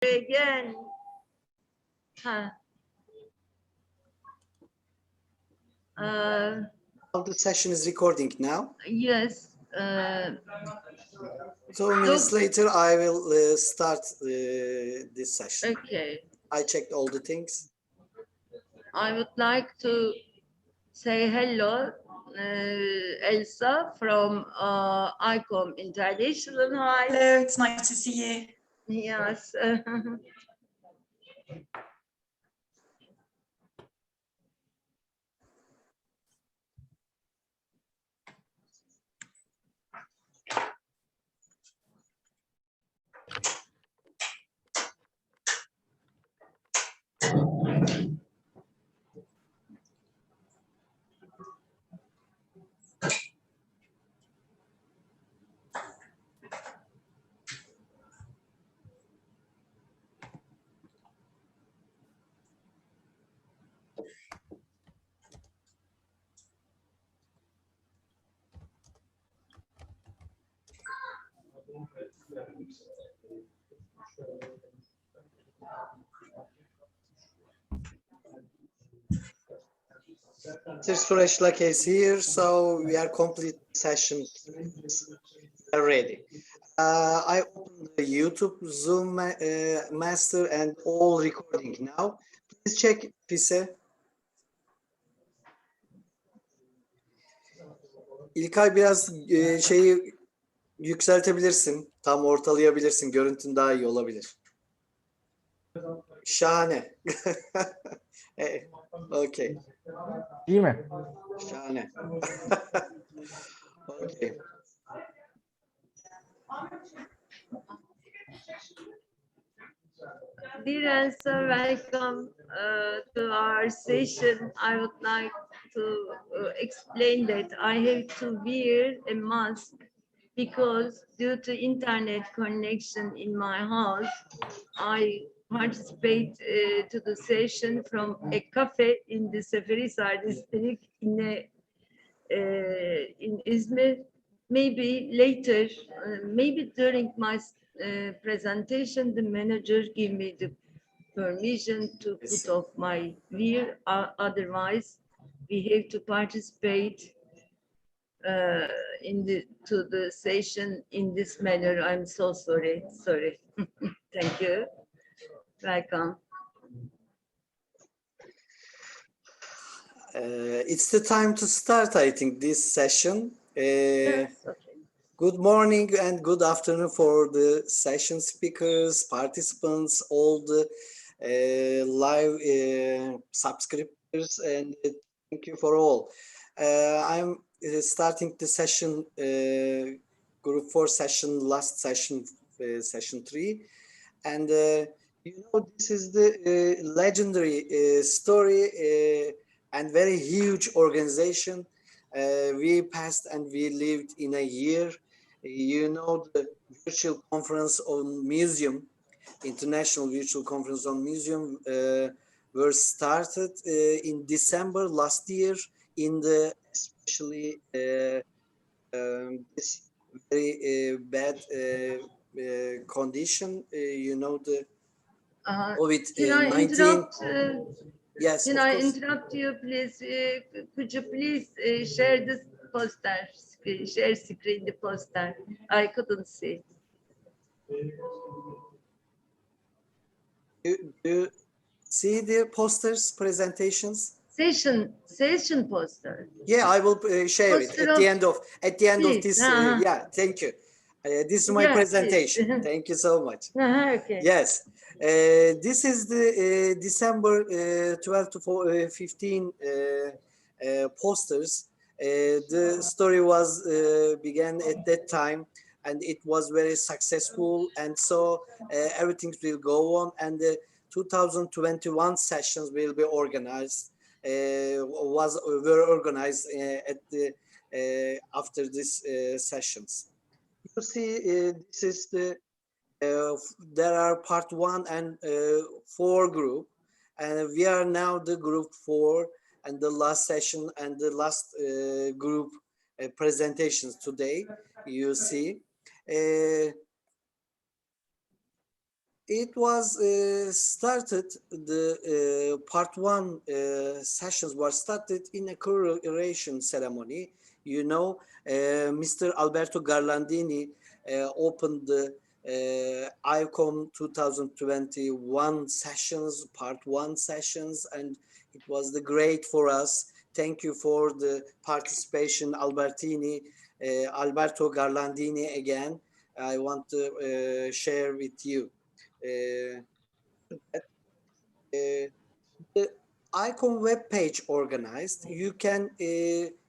again. Huh. The session is recording now. Yes. 2 minutes later, I will start this session. Okay. I checked all the things. I would like to say hello, Elsa from ICOM International. Hi. Hello, it's nice to see you. Yes. Mr. Suresh Lake is here, so we are complete session. We are ready. I opened the YouTube, Zoom Master and all recording now. Please check Pise. İlkay biraz şeyi yükseltebilirsin. Tam ortalayabilirsin. Görüntün daha iyi olabilir. Şahane. Okay. İyi mi? Şahane. Okay. Dear Elsa, welcome to our session. I would like to explain that I have to wear a mask because due to internet connection in my house, I participate to the session from a cafe in the Seferihisar district in Izmir. Maybe later, maybe during my presentation, the manager give me the permission to put off my wear. Otherwise, we have to participate to the session in this manner. I'm so sorry. Thank you. Welcome. It's the time to start, I think, this session. Yes, okay. Good morning and good afternoon for the session speakers, participants, all the live subscribers, and thank you for all. I'm starting the session, group 4 session, last session, session 3. And you know, this is the legendary story and very huge organization. We passed and we lived in a year. You know, the virtual conference on museum, international virtual conference on museum were started in December last year in the especially this very bad condition, you know, the COVID-19. Yes, can I interrupt you, please? Could you please share this poster, share screen the poster? I couldn't see. Do you see the posters, presentations? Session poster. Yeah, I will share it at the end of this. Yeah, thank you. This is my presentation. Thank you so much. Okay. Yes, this is the December 12 to 15 posters. The story was began at that time, and it was very successful, and so everything will go on, and the 2021 sessions will be organized. Were organized at the after these sessions. You see, this is the there are part 1 and 4 group, and we are now the group 4 and the last session and the last group presentations today. You see, It was started, the part one sessions were started in a curation ceremony. You know, Mr. Alberto Garlandini opened the ICOM 2021 sessions, part one sessions, and it was the great for us. Thank you for the participation, Alberto Garlandini again. I want to share with you. The ICOM web page organized, you can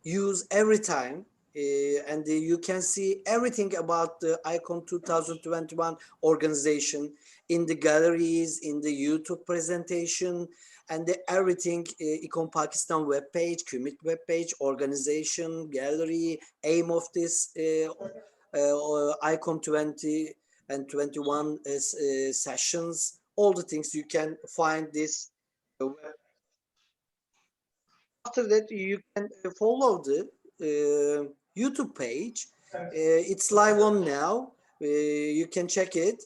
use every time, and you can see everything about the ICOM 2021 organization in the galleries, in the YouTube presentation, and everything. ICOM Pakistan web page, KUMID web page, organization, gallery, aim of this ICOM 20 and 21 sessions, all the things you can find this. After that, you can follow the YouTube page. It's live on now. You can check it.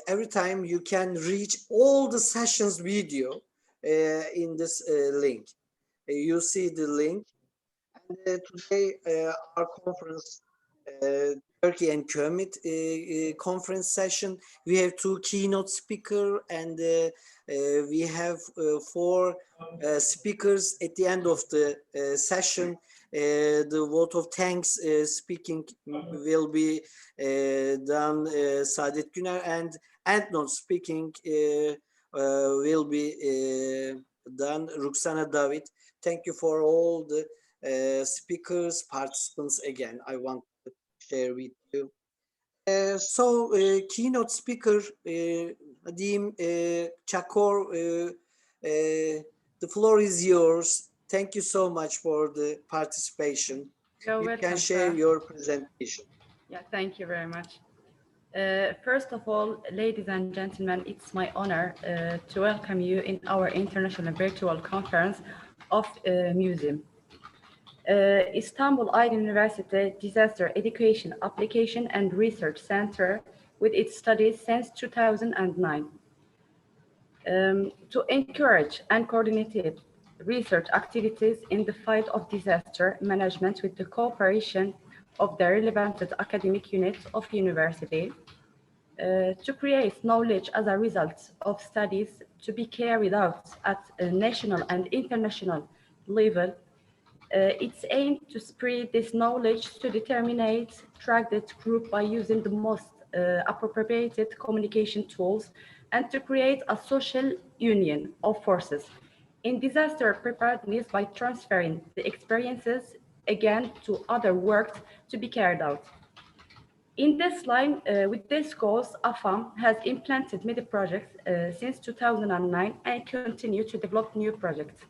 Every time you can reach all the sessions video in this link. You see the link. And today our conference, Turkey and KUMID conference session. We have two keynote speakers, and we have four speakers at the end of the session. The vote of thanks speaking will be done Saadet Güner, and endnote speaking will be done Ruxana David. Thank you for all the speakers, participants. Again, I want to share with you. Keynote speaker Nadim Chakor, the floor is yours. Thank you so much for the participation. You're you welcome, can share sir. your presentation. Yeah, thank you very much. First of all, ladies and gentlemen, it's my honor to welcome you in our international virtual conference of museum. Istanbul Aydın University Disaster Education Application and Research Center with its studies since 2009. To encourage and coordinate research activities in the field of disaster management with the cooperation of the relevant academic units of university, to create knowledge as a result of studies to be carried out at a national and international level. It's aimed to spread this knowledge to determine target group by using the most appropriate communication tools and to create a social union of forces in disaster preparedness by transferring the experiences again to other works to be carried out. In this line, with this goals, AFAM has implemented many projects since 2009 and continue to develop new projects.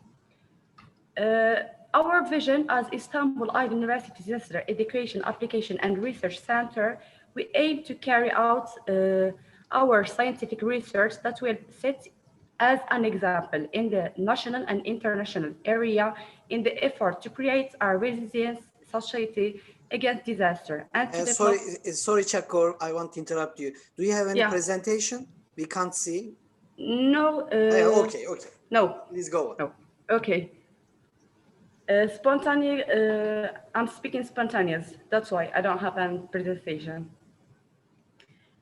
Our vision as Istanbul Aydın University Disaster Education Application and Research Center, we aim to carry out our scientific research that will set as an example in the national and international area in the effort to create a resilient society against disaster. And to sorry, Chakor, I want to interrupt you. Do you have any presentation? We can't see. No. Okay. No. Please go on. No. Okay. I'm speaking spontaneous. That's why I don't have a presentation.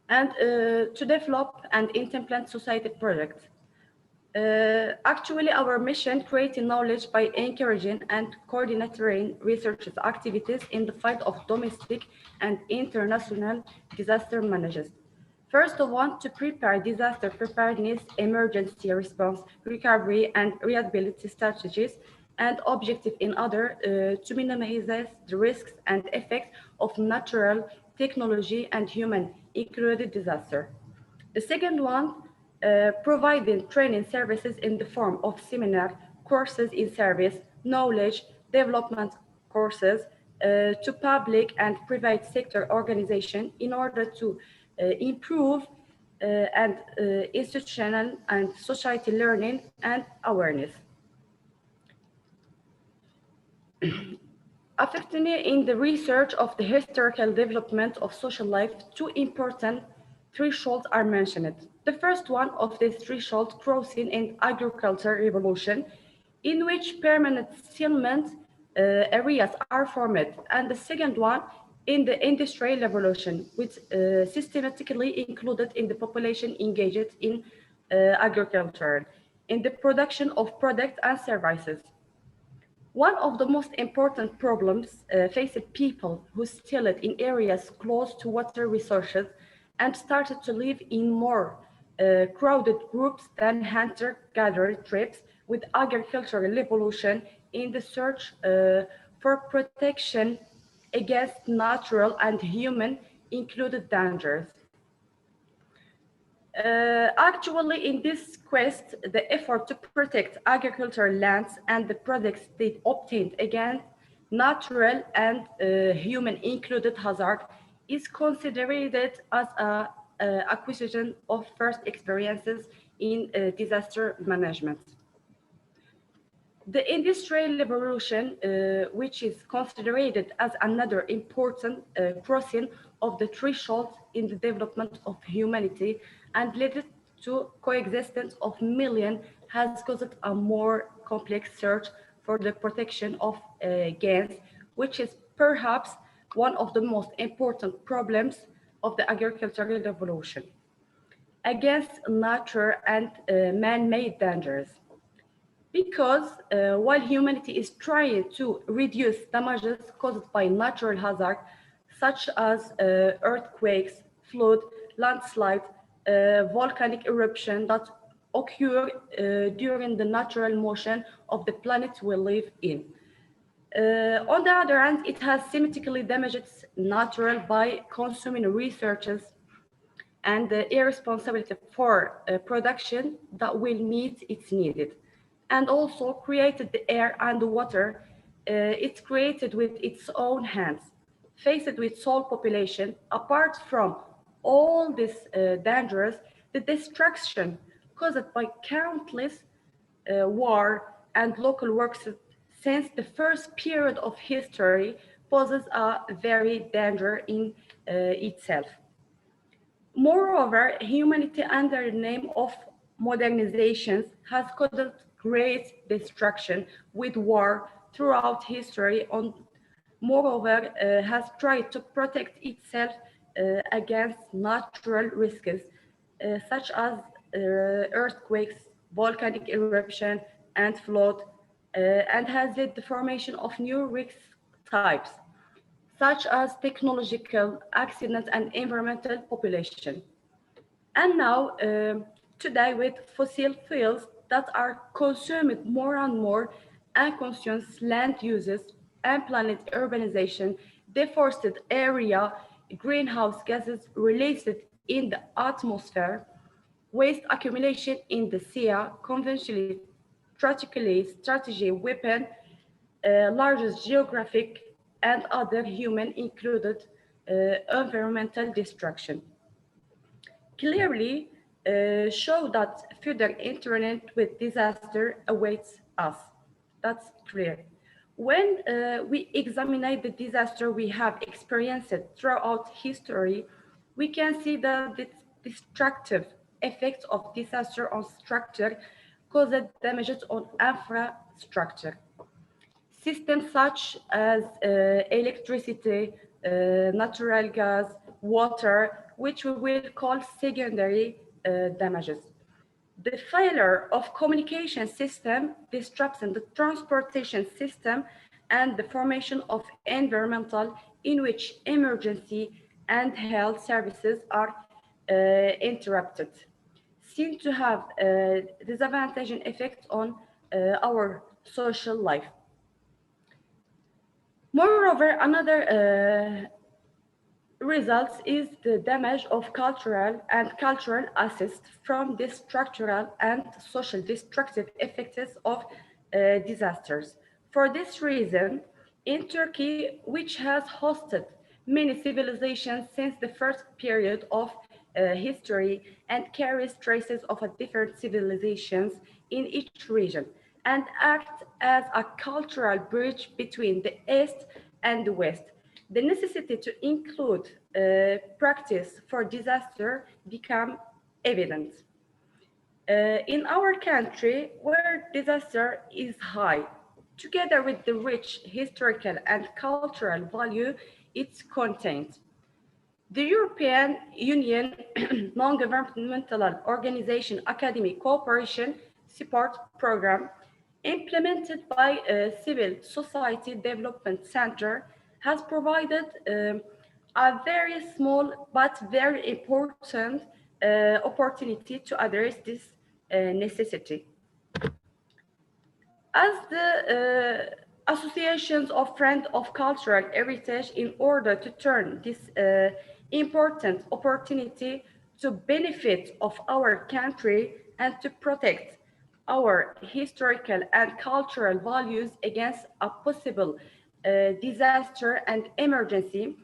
And to develop and implement society projects. Actually, our mission creating knowledge by encouraging and coordinating research activities in the field of domestic and international disaster management. First of all, to prepare disaster preparedness, emergency response, recovery, and rehabilitation strategies, and objective in order to minimize the risks and effects of natural, technology, and human included disaster. The second one, providing training services in the form of seminar, courses in service, knowledge development courses to public and private sector organization in order to improve and institutional and society learning and awareness. Affecting in the research of the historical development of social life, two important thresholds are mentioned. The first one of these thresholds crossing in agriculture revolution, in which permanent settlement areas are formed, and the second one in the industrial revolution, which systematically included in the population engaged in agriculture, in the production of products and services. One of the most important problems faced people who settled in areas close to water resources and started to live in more crowded groups than hunter-gatherer tribes with agricultural revolution in the search for protection against natural and human included dangers. Actually, in this quest, the effort to protect agricultural lands and the products they obtained against natural and human included hazard is considered as a acquisition of first experiences in disaster management. The Industrial Revolution, which is considered as another important crossing of the threshold in the development of humanity and led to coexistence of millions, has caused a more complex search for the protection of gains, which is perhaps one of the most important problems of the agricultural revolution, against nature and man-made dangers. Because while humanity is trying to reduce damages caused by natural hazards, such as earthquakes, flood, landslide, volcanic eruption that occur during the natural motion of the planet we live in. On the other hand, it has systematically damaged natural by consuming resources and the irresponsibility for production that will meet its needed, and also created the air and the water it's created with its own hands, faced with sole population. Apart from all these dangers, the destruction caused by countless war and local works since the first period of history poses a very danger in itself. Moreover, humanity under the name of modernizations has caused great destruction with war throughout history and moreover has tried to protect itself against natural risks such as earthquakes, volcanic eruption, and flood, and has led the formation of new risk types such as technological accidents and environmental population. And now, today with fossil fuels that are consumed more and more, unconscious land uses, unplanned urbanization, deforested area, greenhouse gases released in the atmosphere, waste accumulation in the sea, conventionally, strategically, strategy, weapon, largest geographic and other human included environmental destruction. Clearly show that further internet with disaster awaits us. That's clear. When we examine the disaster we have experienced throughout history, we can see the destructive effects of disaster on structure caused damages on infrastructure. Systems such as electricity, natural gas, water, which we will call secondary damages. The failure of communication system disrupts the transportation system and the formation of environmental in which emergency and health services are interrupted, seem to have disadvantaging effects on our social life. Moreover, another results is the damage of cultural assets from the structural and social destructive effects of disasters. For this reason, in Turkey, which has hosted many civilizations since the first period of history and carries traces of different civilizations in each region, and acts as a cultural bridge between the East and the West. The necessity to include practice for disaster become evident. In our country, where disaster is high, together with the rich historical and cultural value it contains, the European Union Non-Governmental Organization Academic Cooperation Support Program, implemented by Civil Society Development Center, has provided a very small but very important opportunity to address this necessity. As the associations of Friends of Cultural Heritage, in order to turn this important opportunity to benefit of our country and to protect our historical and cultural values against a possible disaster and emergency,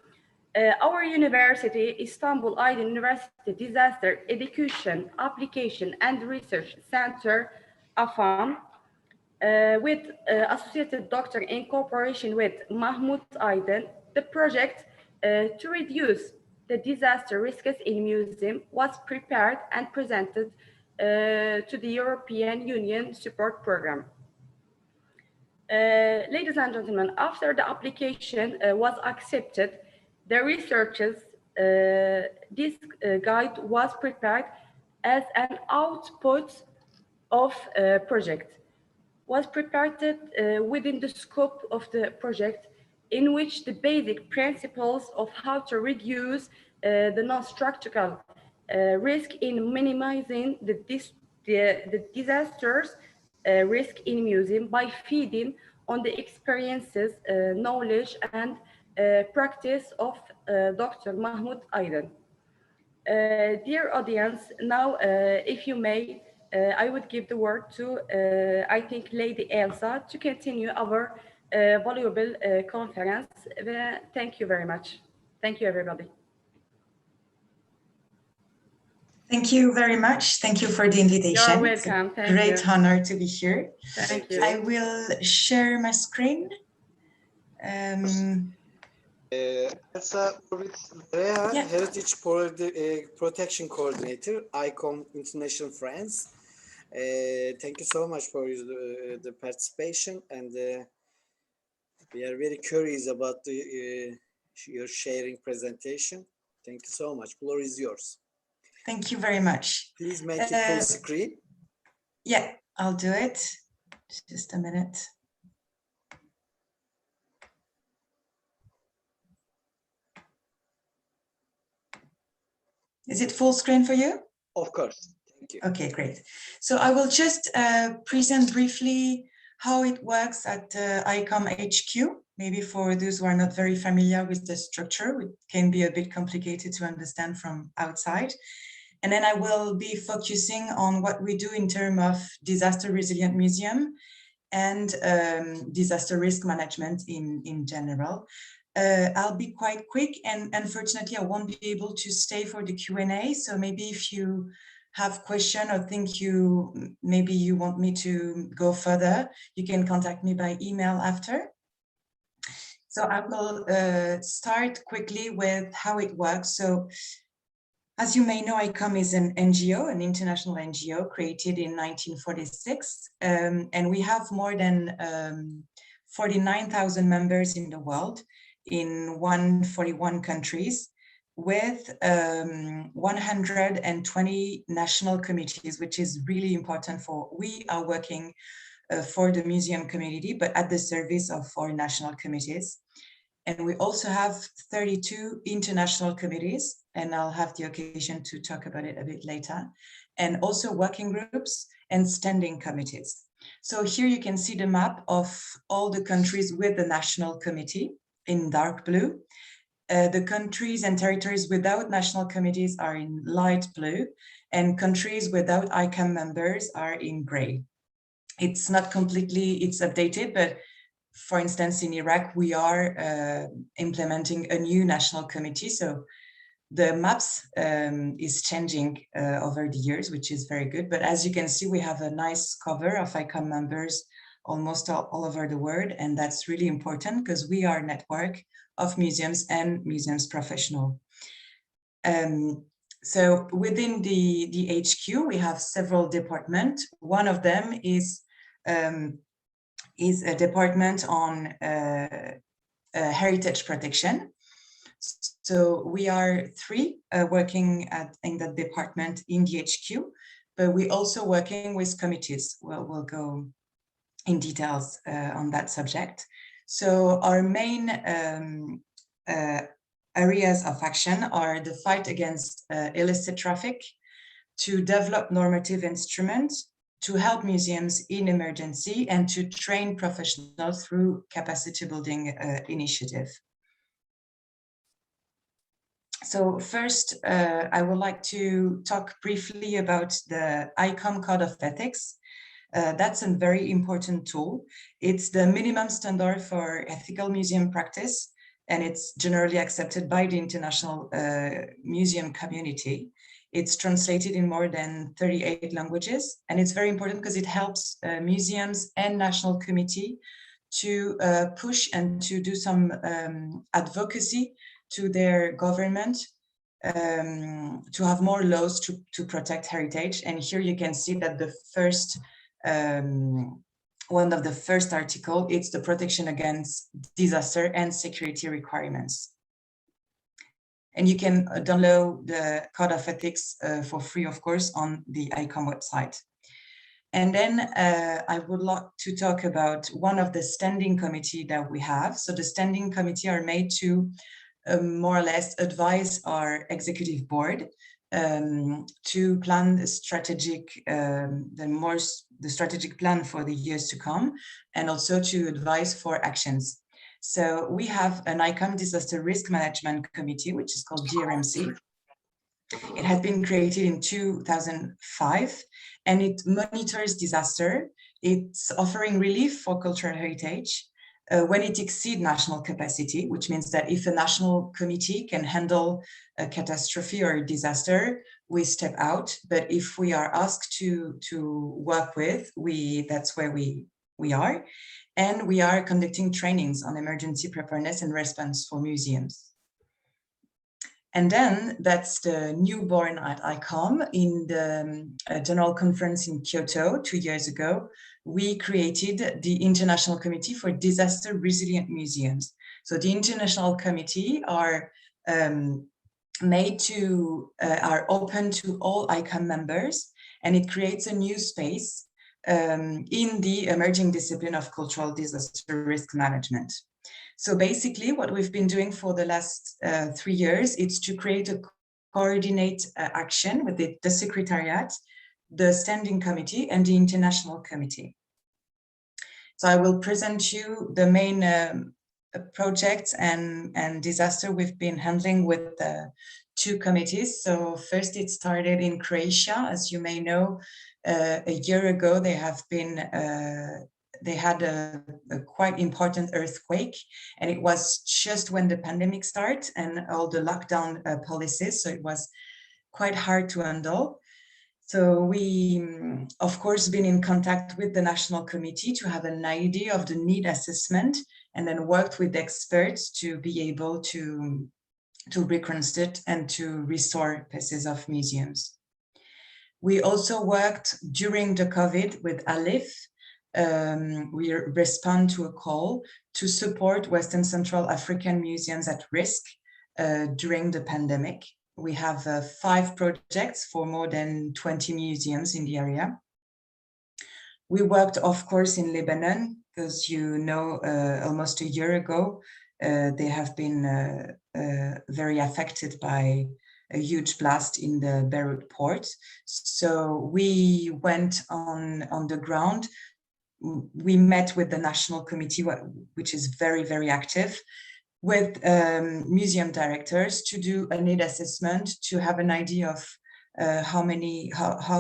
our university, Istanbul Aydın University Disaster Education, Application and Research Center, AFAM, with Associated Doctor in cooperation with Mahmut Aydın, the project to reduce the disaster risks in museum was prepared and presented to the European Union support program. Ladies and gentlemen, after the application was accepted, the researchers, this guide was prepared as an output of project, was prepared within the scope of the project, in which the basic principles of how to reduce the non-structural risk in minimizing the disasters risk in museum by feeding on the experiences, knowledge and practice of Dr. Mahmut Aydın. Dear audience, now if you may, I would give the word to, I think, Lady Elsa to continue our valuable conference. Thank you very much. Thank you, everybody. Thank you very much. Thank you for the invitation. You're welcome. Thank you. Great honor to be here. Thank you. I will share my screen. Elsa Orbit-Rea, Yeah. Heritage Protection Coordinator, ICOM International France. Thank you so much for the participation, and we are very curious about your sharing presentation. Thank you so much. Floor is yours. Thank you very much. Please make it full screen. Yeah, I'll do it. Just a minute. Is it full screen for you? Of course. Thank you. Okay, great. So I will just present briefly how it works at ICOM HQ. Maybe for those who are not very familiar with the structure, it can be a bit complicated to understand from outside. And then I will be focusing on what we do in terms of disaster resilient museum and disaster risk management in general. I'll be quite quick, and unfortunately I won't be able to stay for the Q&A. So maybe if you have question or think maybe you want me to go further, you can contact me by email after. So I will start quickly with how it works. So as you may know, ICOM is an NGO, an international NGO created in 1946. And we have more than 49,000 members in the world in 141 countries with 120 national committees, which is really important for, we are working for the museum community, but at the service of our national committees. And we also have 32 international committees, and I'll have the occasion to talk about it a bit later, and also working groups and standing committees. So here you can see the map of all the countries with the national committee in dark blue. The countries and territories without national committees are in light blue, and countries without ICOM members are in gray. It's not completely, it's updated, but for instance, in Iraq, we are implementing a new national committee. So the maps is changing over the years, which is very good. But as you can see, we have a nice cover of ICOM members almost all over the world. And that's really important because we are a network of museums and museums professionals. So within the HQ, we have several departments. One of them is a department on heritage protection. So we are three working in that department in the HQ, but we're also working with committees. We'll go in details on that subject. So our main areas of action are the fight against illicit traffic, to develop normative instruments, to help museums in emergency, and to train professionals through capacity building initiative. So first, I would like to talk briefly about the ICOM Code of Ethics. That's a very important tool. It's the minimum standard for ethical museum practice, and it's generally accepted by the international museum community. It's translated in more than 38 languages, and it's very important because it helps museums and national committee to push and to do some advocacy to their government to have more laws to protect heritage. And here you can see that the first one of the first article, it's the protection against disaster and security requirements. And you can download the Code of Ethics for free, of course, on the ICOM website. And then I would like to talk about one of the standing committee that we have. So the standing committee are made to more or less advise our executive board to plan the strategic, the strategic plan for the years to come, and also to advise for actions. So we have an ICOM Disaster Risk Management Committee, which is called DRMC. It had been created in 2005, and it monitors disaster. It's offering relief for cultural heritage when it exceeds national capacity, which means that if a national committee can handle a catastrophe or a disaster, we step out. But if we are asked to work with, that's where we are. And we are conducting trainings on emergency preparedness and response for museums. And then that's the newborn at ICOM. In the General Conference in Kyoto 2 years ago, we created the International Committee for Disaster Resilient Museums. So the International Committee are are open to all ICOM members, and it creates a new space in the emerging discipline of cultural disaster risk management. So basically what we've been doing for the last 3 years is to create a coordinate action with the Secretariat, the Standing Committee, and the International Committee. So I will present you the main projects and disaster we've been handling with the 2 committees. So first it started in Croatia. As you may know, a year ago they had a quite important earthquake, and it was just when the pandemic started and all the lockdown policies, so it was quite hard to handle. So we, of course, been in contact with the National Committee to have an idea of the need assessment, and then worked with experts to be able to reconstruct and to restore pieces of museums. We also worked during the COVID with ALIF. We respond to a call to support Western Central African museums at risk during the pandemic. We have 5 projects for more than 20 museums in the area. We worked, of course, in Lebanon, because you know, almost a year ago, they have been very affected by a huge blast in the Beirut port. So we went on the ground. We met with the National Committee, which is very, very active, with museum directors to do a need assessment, to have an idea of how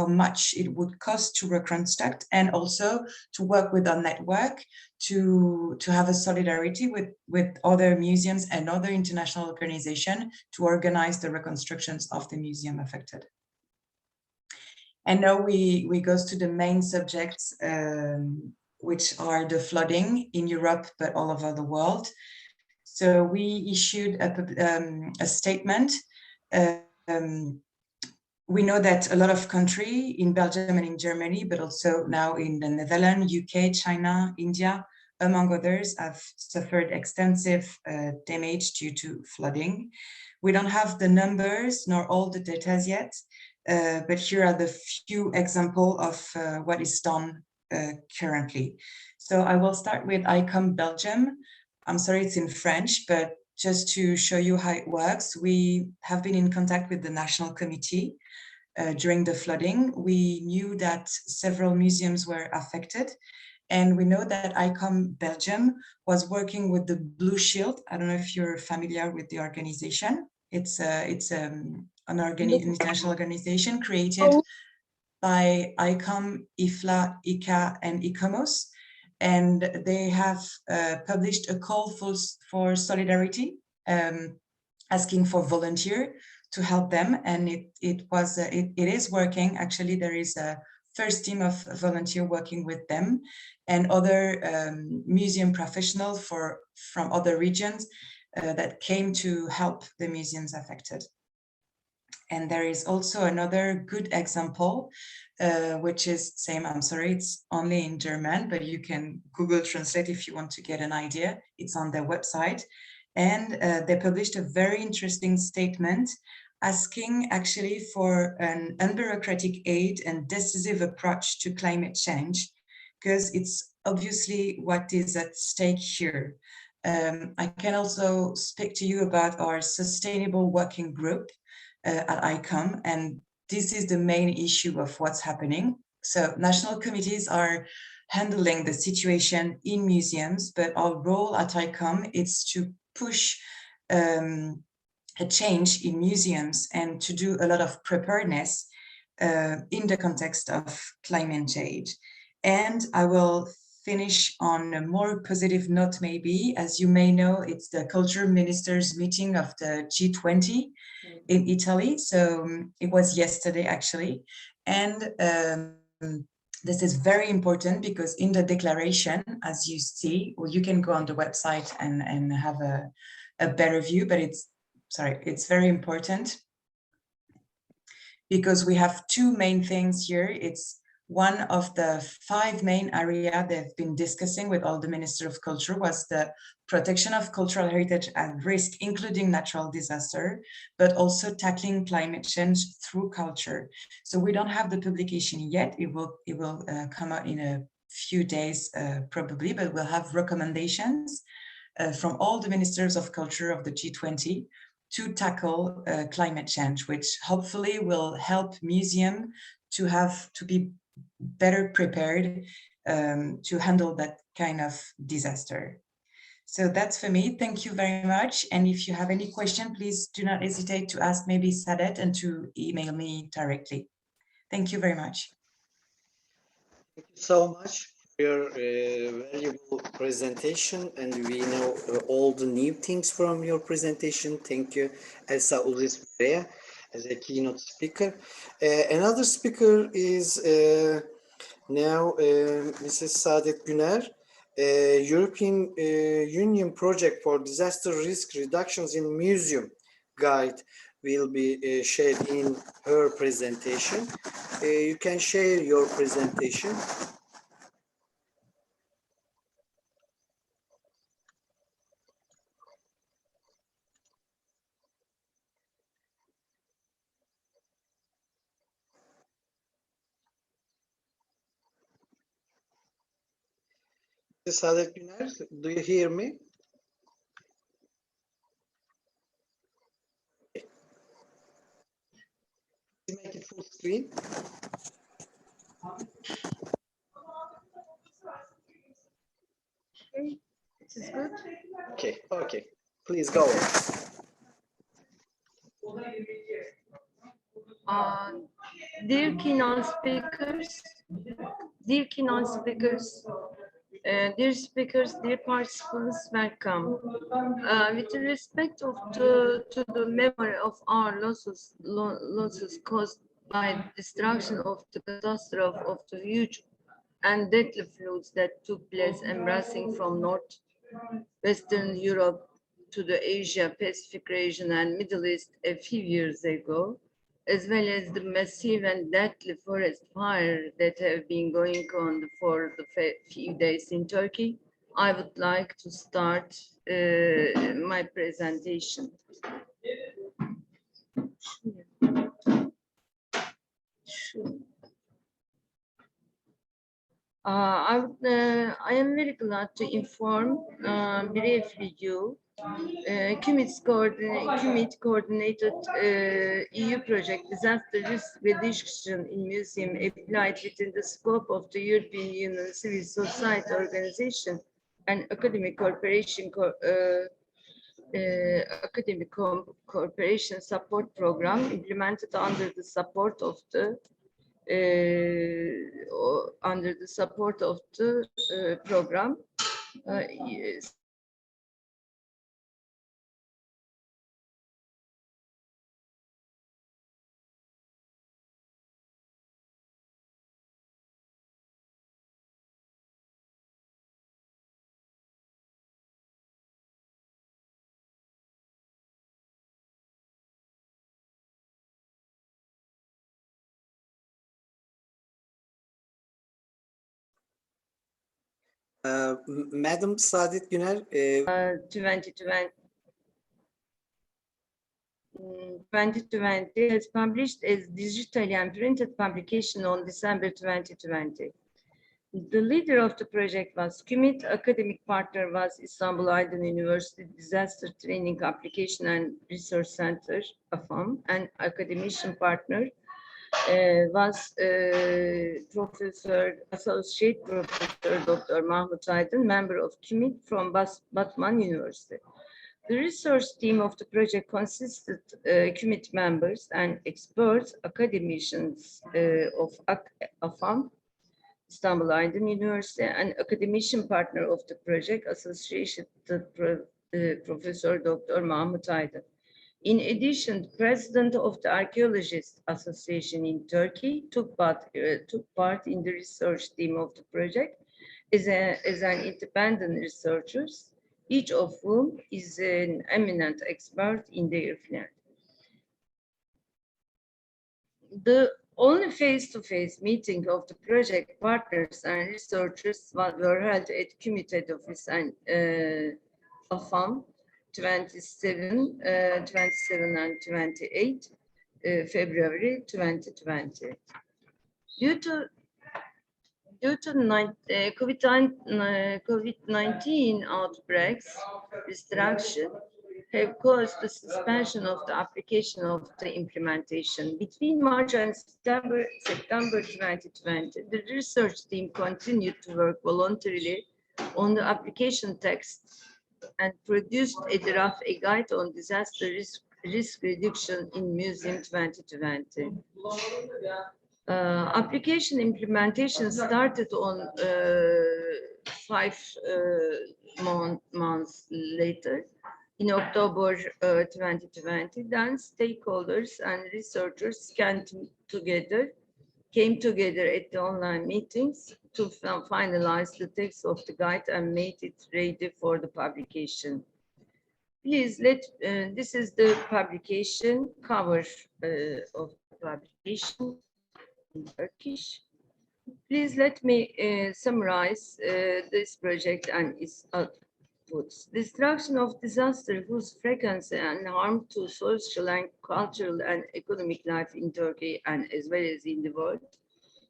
much it would cost to reconstruct, and also to work with our network to have a solidarity with other museums and other international organizations to organize the reconstructions of the museum affected. And now we go to the main subjects, which are the flooding in Europe, but all over the world. So we issued a statement we know that a lot of countries in Belgium and in Germany, but also now in the Netherlands, UK, China, India, among others, have suffered extensive damage due to flooding. We don't have the numbers nor all the data yet, but here are the few examples of what is done currently. So I will start with ICOM Belgium. I'm sorry, it's in French, but just to show you how it works, we have been in contact with the National Committee during the flooding. We knew that several museums were affected, and we know that ICOM Belgium was working with the Blue Shield. I don't know if you're familiar with the organization. It's an international organization created by ICOM, IFLA, ICA, and ICOMOS. And they have published a call for solidarity, asking for volunteers to help them, and it is working. Actually, there is a first team of volunteers working with them, and other museum professionals from other regions that came to help the museums affected. And there is also another good example, which is same, I'm sorry, it's only in German, but you can Google Translate if you want to get an idea. It's on their website. And they published a very interesting statement asking actually for an unbureaucratic aid and decisive approach to climate change, because it's obviously what is at stake here. I can also speak to you about our sustainable working group at ICOM, and this is the main issue of what's happening. So national committees are handling the situation in museums, but our role at ICOM is to push a change in museums and to do a lot of preparedness in the context of climate change. And I will finish on a more positive note, maybe. As you may know, it's the culture ministers meeting of the G20 in Italy. So it was yesterday, actually. And this is very important because in the declaration, as you see, or you can go on the website and have a better view, but it's very important because we have two main things here. It's one of the 5 main areas they've been discussing with all the Minister of Culture was the protection of cultural heritage at risk, including natural disaster, but also tackling climate change through culture. So we don't have the publication yet. It will come out in a few days probably, but we'll have recommendations from all the Ministers of Culture of the G20 to tackle climate change, which hopefully will help museums to be better prepared to handle that kind of disaster. So that's for me. Thank you very much. And if you have any question, please do not hesitate to ask maybe Sadet and to email me directly. Thank you very much. Thank you so much for your valuable presentation, and we know all the new things from your presentation. Thank you, Elsa Ulrich Perea, as a keynote speaker. Another speaker is now Mrs. Saadet Güner. European Union project for disaster risk reductions in museum guide will be shared in her presentation. You can share your presentation. Saadet Güner, do you hear me? Please make it full screen. Okay, this is good. Okay. Please go on. Dear keynote speakers, dear participants, welcome. With respect to the memory of our losses caused by destruction of the catastrophe of the huge and deadly floods that took place embracing from northwestern Europe to the Asia Pacific region and Middle East a few years ago, as well as the massive and deadly forest fire that have been going on for the few days in Turkey, I would like to start my presentation. I am very glad to inform briefly you KUMID coordinated EU project disaster risk reduction in museum applied within the scope of the European Union Civil Society Organization and Academic Cooperation Cooperation Support Program implemented under the support of the program. Yes. Madam Saadet Güner, 2020 has published as digital and printed publication on December 2020. The leader of the project was KUMID, academic partner was İstanbul Aydın University Disaster Training Application and Research Center, IVCoM, and academician partner was Associate Professor Dr. Mahmut Aydın, member of KUMID from Batman University. The research team of the project consisted KUMID members and experts, academicians of IVCoM, İstanbul Aydın University, and academician partner of the project, Associate Professor Dr. Mahmut Aydın. In addition, the president of the Archaeologists Association in Turkey took part in the research team of the project as an independent researcher, each of whom is an eminent expert in their field. The only face-to-face meeting of the project partners and researchers were held at KUMID head office and IVCoM 27 and 28 February 2020. Due to COVID-19 outbreaks, restriction have caused the suspension of the application of the implementation. Between March and September 2020, the research team continued to work voluntarily on the application text and produced a draft guide on disaster risk reduction in museum 2020. Application implementation started on 5 months later, in October 2020. Then stakeholders and researchers came together at the online meetings to finalize the text of the guide and made it ready for the publication. Please this is the publication cover of the publication in Turkish. Please let me summarize this project and its outputs. Destruction of disaster whose frequency and harm to social and cultural and economic life in Turkey and as well as in the world.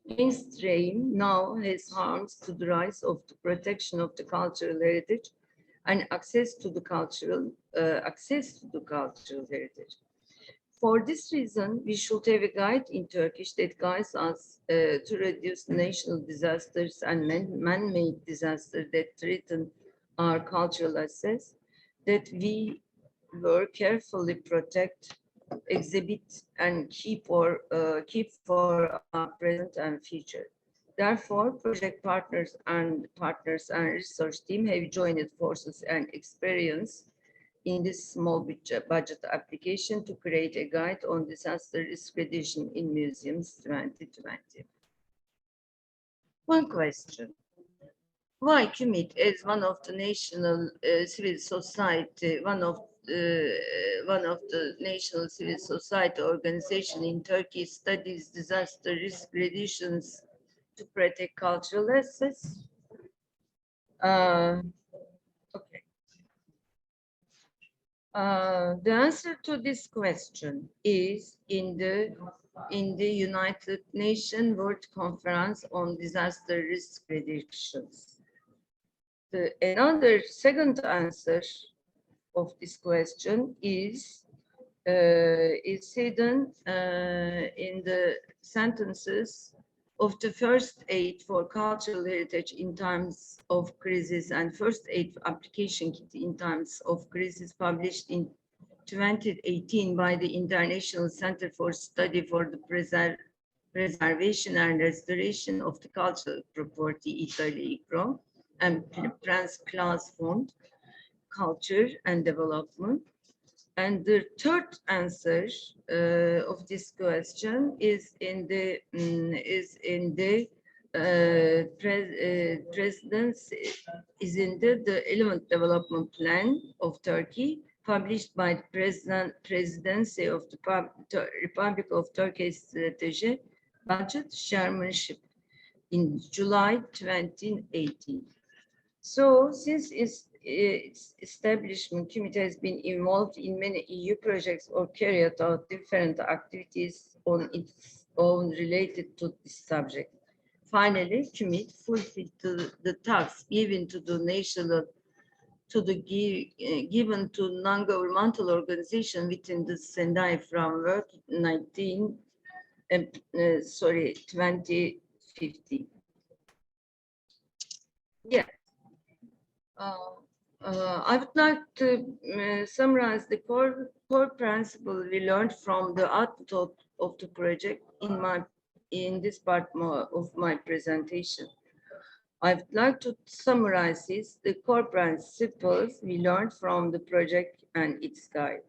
Mainstream now has harms to the rise of the protection of the cultural heritage and access to the cultural heritage. For this reason, we should have a guide in Turkish that guides us to reduce national disasters and man-made disasters that threaten our cultural assets, that we will carefully protect, exhibit, and keep for our present and future. Therefore, project partners and research team have joined forces and experience in this small budget application to create a guide on disaster risk reduction in museums 2020. One question: why KUMID as one of the national civil society, one of the national civil society organization in Turkey studies disaster risk reductions to protect cultural assets. Okay. The answer to this question is in the United Nations World Conference on Disaster Risk Reductions. Another second answer of this question is hidden in the sentences of the first aid for cultural heritage in times of crisis and first aid application kit in times of crisis, published in 2018 by the International Center for Study for the Preservation and Restoration of the Cultural Property, Italy, ICOM, and Prince Claus Fund, Culture and Development. And the third answer of this question is in the presidency, is in the 11th Development Plan of Turkey, published by the Presidency of the Republic of Turkey Strategy Budget Chairmanship in July 2018. So since its establishment, KUMID has been involved in many EU projects or carried out different activities on its own related to this subject. Finally, KUMID fulfilled the tasks given to the given to non-governmental organization within the Sendai framework 2015. Yeah. I would like to summarize the core principle we learned from the output of the project in this part of my presentation. I would like to summarize the core principles we learned from the project and its guide.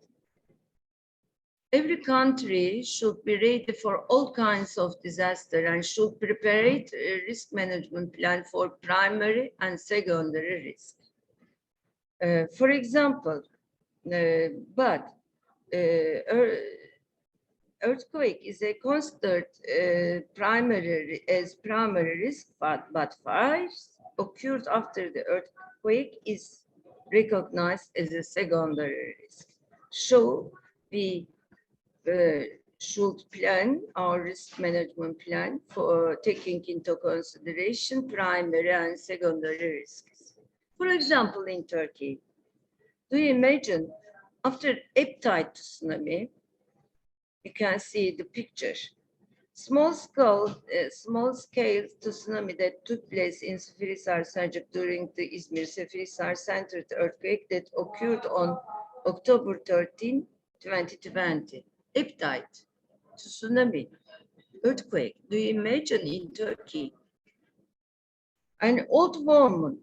Every country should be ready for all kinds of disaster and should prepare a risk management plan for primary and secondary risk. For example, earthquake is considered primary risk, but fires occurred after the earthquake is recognized as a secondary risk. So we should plan our risk management plan for taking into consideration primary and secondary risks. For example, in Turkey, do you imagine after Eptide tsunami, you can see the picture, small scale tsunami that took place in Seferihisar Selçuk during the İzmir Seferihisar centered earthquake that occurred on October 13, 2020. Eptide, tsunami, earthquake. Do you imagine in Turkey? An old woman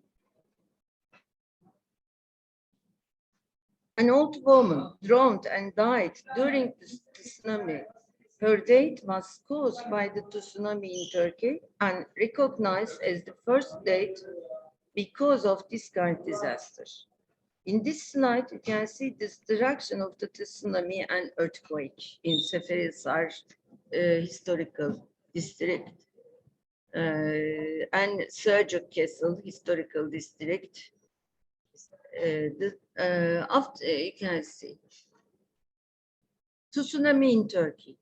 drowned and died during the tsunami. Her death was caused by the tsunami in Turkey and recognized as the first death because of this kind of disaster. In this slide, you can see the destruction of the tsunami and earthquake in Seferihisar historical district and Selçuk Castle historical district. After you can see tsunami in Turkey.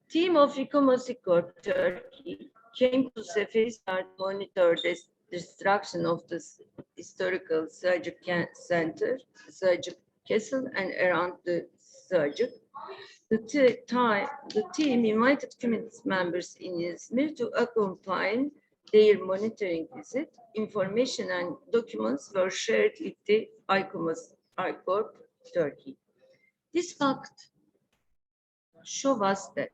Team of ICOM Turkey came to Seferihisar to monitor the destruction of the historical Selçuk center, Selçuk Castle, and around the Selçuk. The team invited KUMID members in İzmir to accompany their monitoring visit. Information and documents were shared with the ICOM Turkey. This fact shows us that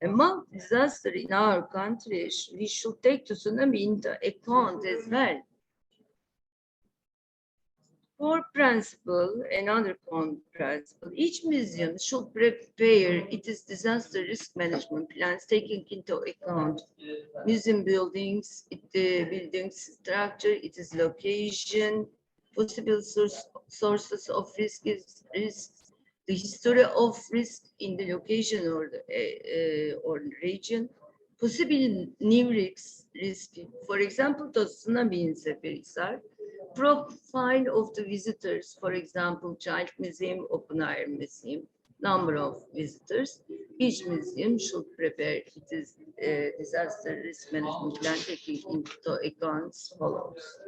among disasters in our country, we should take tsunami into account as well. Core principle, another core principle, each museum should prepare its disaster risk management plans taking into account museum buildings, buildings structure, its location, possible sources of risks, the history of risk in the location or region, possible new risks, for example, the tsunami in Seferihisar, profile of the visitors, for example, child museum, open air museum, number of visitors. Each museum should prepare its disaster risk management plan taking into account as follows.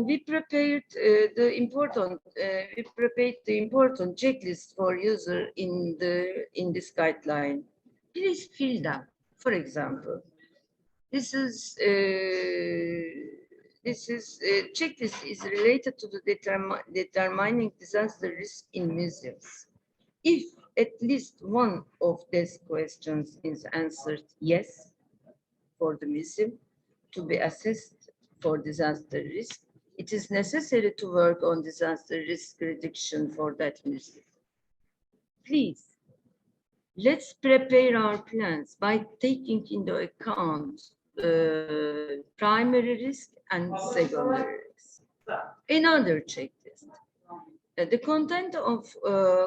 We prepared the important checklist for user in this guideline. Please fill them. For example, this checklist is related to the determining disaster risk in museums. If at least one of these questions is answered yes for the museum to be assessed for disaster risk, it is necessary to work on disaster risk reduction for that museum. Please, let's prepare our plans by taking into account primary risk and secondary risk. Another checklist. The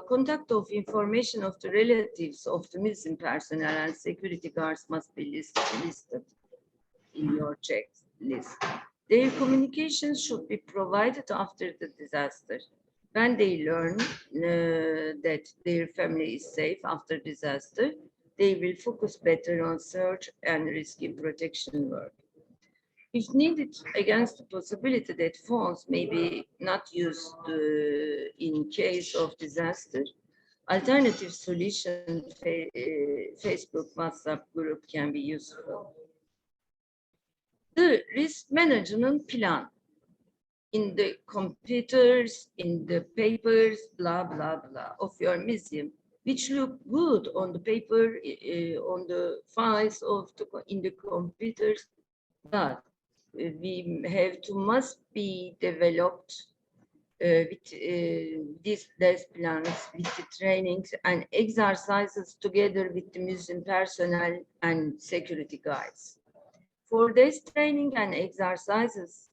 contact of information of the relatives of the missing personnel and security guards must be listed in your checklist. Their communications should be provided after the disaster. When they learn that their family is safe after disaster, they will focus better on search and rescue protection work. If needed, against the possibility that phones may be not used in case of disaster, alternative solution, Facebook, WhatsApp group can be useful. The risk management plan in the computers, in the papers, blah, blah, blah, of your museum, which look good on the paper, on the files in the computers, but must be developed with these plans, with the trainings and exercises together with the museum personnel and security guides. For this training and exercises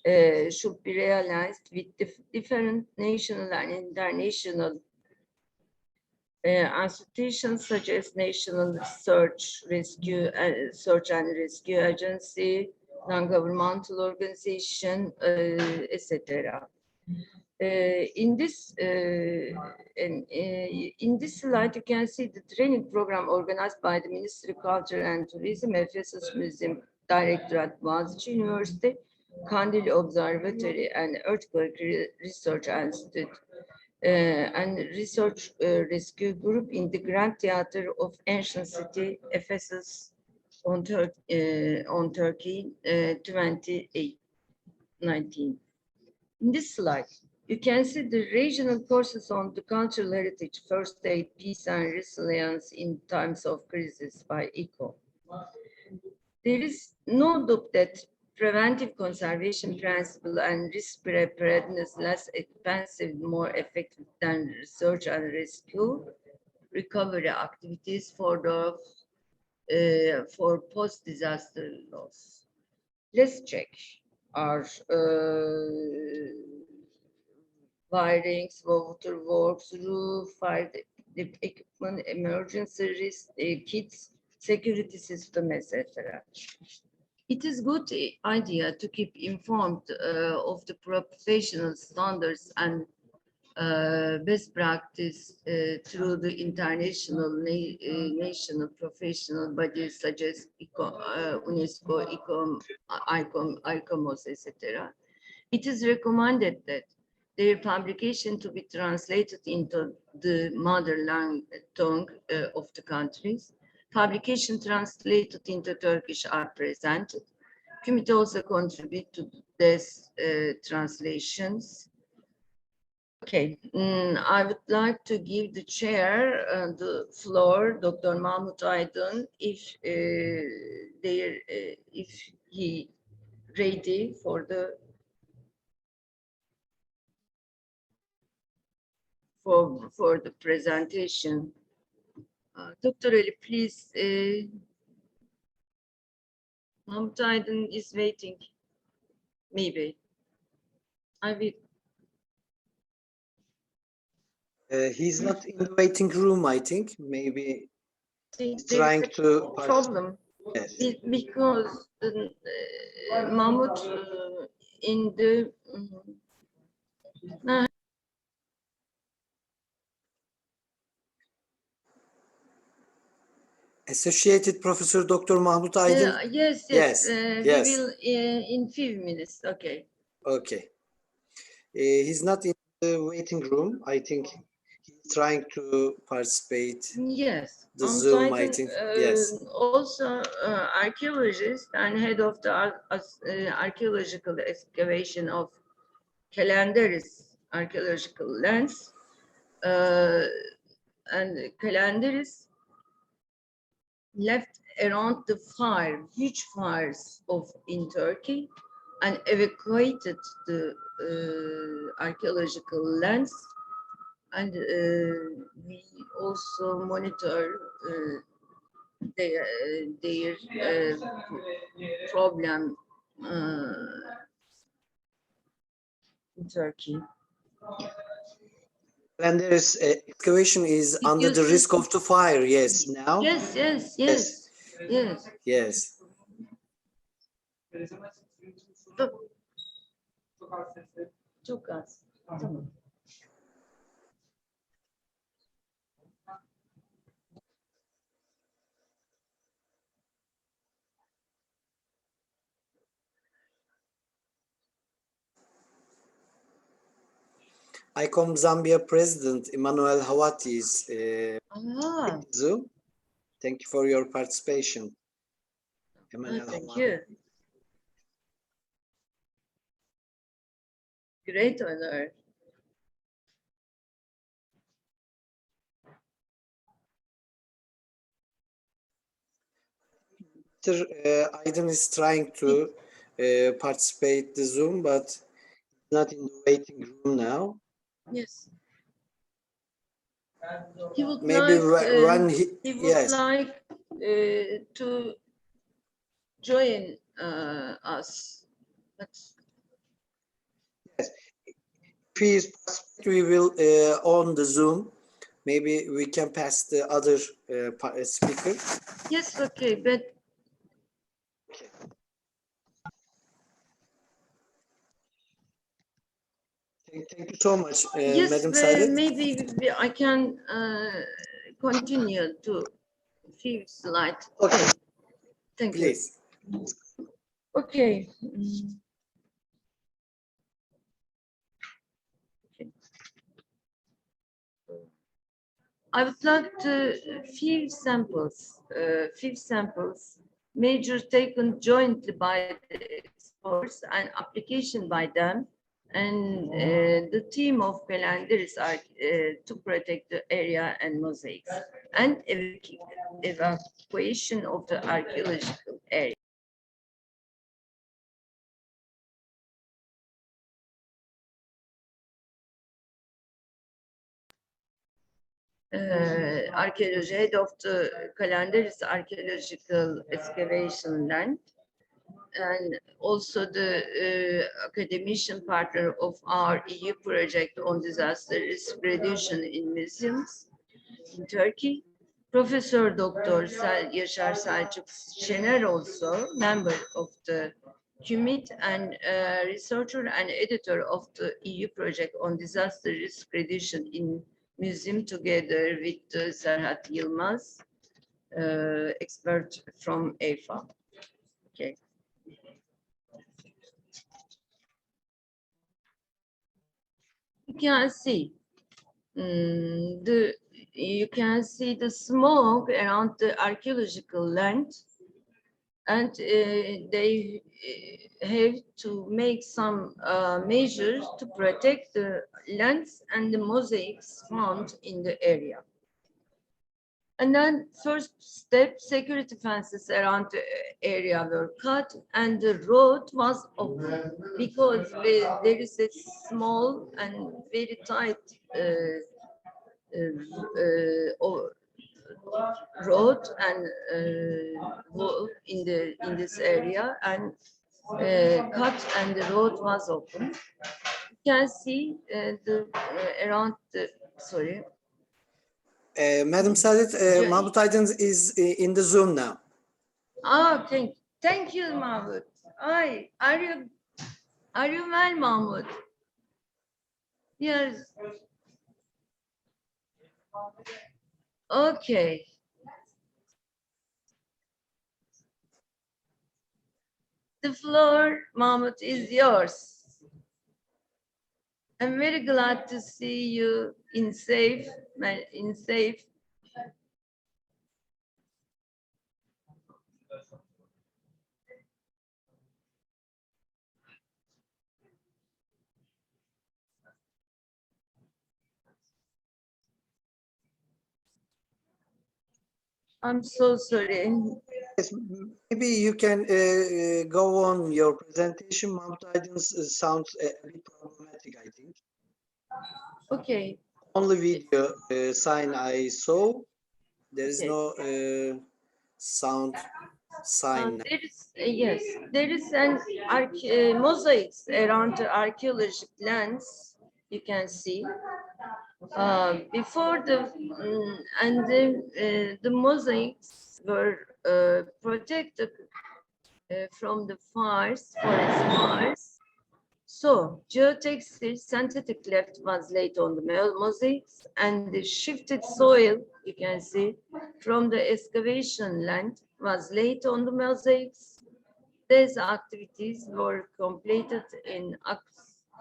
should be realized with different national and international institutions such as National Search and Rescue Agency, non-governmental organization, etc. In this slide, you can see the training program organized by the Ministry of Culture and Tourism, Ephesus Museum Directorate, Boğaziçi University, Kandil Observatory, and Earthquake Research Institute, and Research Rescue Group in the Grand Theater of Ancient City, Ephesus, on Turkey, 2019. In this slide, you can see the regional courses on the cultural heritage, first aid, peace and resilience in times of crisis by ICOM. There is no doubt that preventive conservation principle and risk preparedness less expensive, more effective than research and rescue recovery activities for post-disaster loss. Let's check our wirings, water works, roof, fire equipment, emergency risk kits, security system, etc. It is a good idea to keep informed of the professional standards and best practice through the international national professional bodies such as UNESCO, ICOM, etc. It is recommended that their publication to be translated into the mother tongue of the countries. Publication translated into Turkish are presented. KUMID also contribute to these translations. Okay, I would like to give the chair the floor, Dr. Mahmut Aydın, if he ready for the for the presentation. Dr. Ali, please. Mahmut Aydın is waiting. Maybe. I will. He's not in the waiting room, I think. Maybe There's trying a to problem. Yes. Because Mahmut in the Associated Professor Dr. Mahmut Aydın. yes. Yes, We yes. will in few minutes. Okay. Okay. He's not in the waiting room. I think he's trying to participate. Yes. The Mahmut Zoom, I Aydın, think. Yes. Also archaeologist and head of the archaeological excavation of Calendaris archaeological lands. And Calendaris left around the huge fires in Turkey, and evacuated the archaeological lands. And we also monitor their problem in Turkey. And there is excavation is under the risk of the fire. Yes. Now. Yes. Yes. Çok az. Tamam. ICOM Zambia President Emmanuel Hawati is Zoom. Thank you for your participation. Emmanuel Thank Hawati. you. Great honor. Mr. Aydın is trying to participate the Zoom, but not in the waiting room now. Yes. He would Maybe like, when he would yes. like to join us. But Yes. If he is participating, we will on the Zoom. Maybe we can pass the other speaker. yes, okay, but Thank you so much, yes, Madam Saadet. maybe I can continue to few slides. Okay. Thank Please. you. Okay. I would like to few samples, major taken jointly by the experts and application by them, and the team of Calendaris are to protect the area and mosaics, and evacuation of the archaeological area. Archaeology, head of the Calendaris archaeological excavation land, and also the academician partner of our EU project on disaster risk reduction in museums in Turkey. Professor Dr. Yaşar Selçuk Şener, also member of the KUMID and researcher and editor of the EU project on disaster risk reduction in museum, together with Serhat Yılmaz, expert from EFA. Okay. You can see the smoke around the archaeological land, and they have to make some measures to protect the lands and the mosaics found in the area. And then first step, security fences around the area were cut, and the road was open, because there is a small and very tight road and wall in this area, and cut and the road was open. You can see around the Madam Saadet, Mahmut Aydın is in the Zoom now. Ah, thank you, Mahmut. Are you well, Mahmut? Yes. Okay. The floor, Mahmut, is yours. I'm very glad to see you in safe. I'm so sorry. Yes, maybe you can go on your presentation. Mahmut Aydın's sounds a bit problematic, I think. Okay. Only video sign I saw. There is Okay. no sound sign. There is an mosaics around the archaeological lands. You can see before the mosaics were protected from the forest fires. So geotextile synthetic left was laid on the mosaics, and the shifted soil, you can see, from the excavation land was laid on the mosaics. These activities were completed in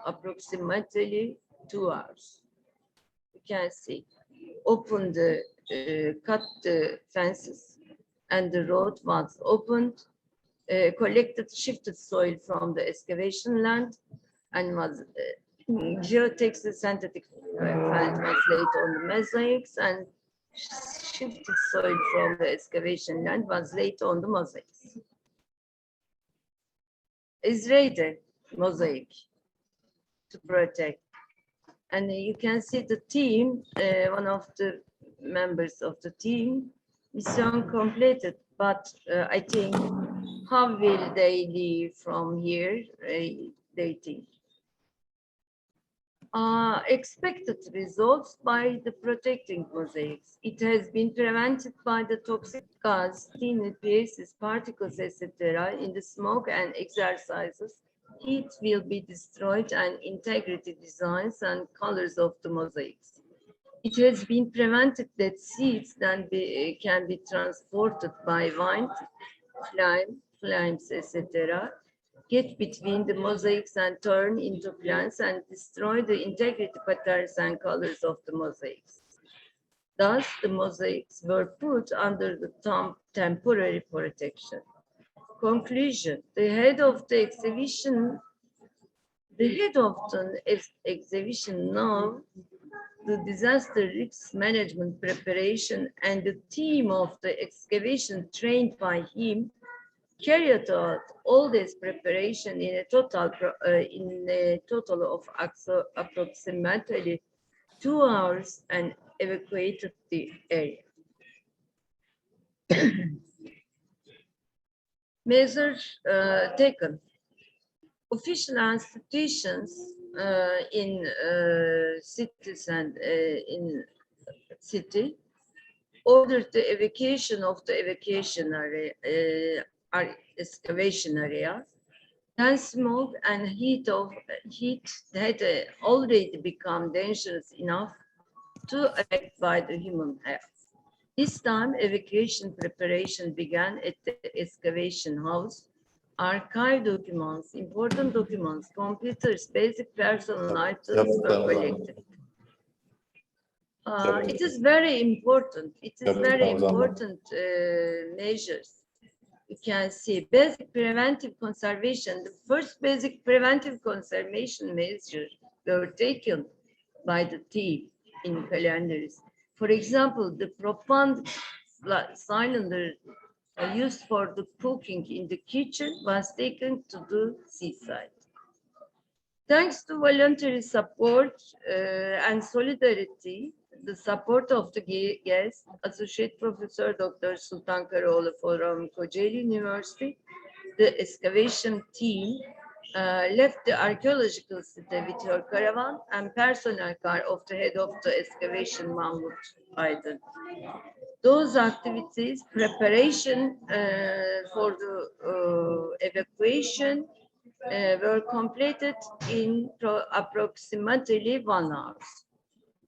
approximately 2 hours. You can see, open the, cut the fences, and the road was opened, collected shifted soil from the excavation land, and was geotextile synthetic plant was laid on the mosaics, and shifted soil from the excavation land was laid on the mosaics. Israeli mosaic to protect. And you can see the team, one of the members of the team, mission completed, but I think how will they leave from here, they think. Expected results by the protecting mosaics. It has been prevented by the toxic gas, thin pieces, particles, etc. in the smoke and exercises. Heat will be destroyed and integrity designs and colors of the mosaics. It has been prevented that seeds then can be transported by wind, flames, etc. Get between the mosaics and turn into plants and destroy the integrity patterns and colors of the mosaics. Thus, the mosaics were put under the temporary protection. Conclusion: the head of the exhibition now, the disaster risk management preparation, and the team of the excavation trained by him carried out all this preparation in a total of approximately 2 hours and evacuated the area. Measures taken. Official institutions in cities and in city ordered the evacuation of the excavation area. Then smoke and heat had already become dangerous enough to affect by the human health. This time, evacuation preparation began at the excavation house. Archive documents, important documents, computers, basic personal items were collected. It is very important. It is very important measures. You can see basic preventive conservation. The first basic preventive conservation measures were taken by the team in calendars. For example, the propane cylinder used for the cooking in the kitchen was taken to the seaside. Thanks to voluntary support and solidarity, the support of the guest, Associate Professor Dr. Sultan Karaoğlu from Kocaeli University, the excavation team left the archaeological site with her caravan and personnel car of the head of the excavation, Mahmut Aydın. Those activities, preparation for the evacuation, were completed in approximately 1 hour.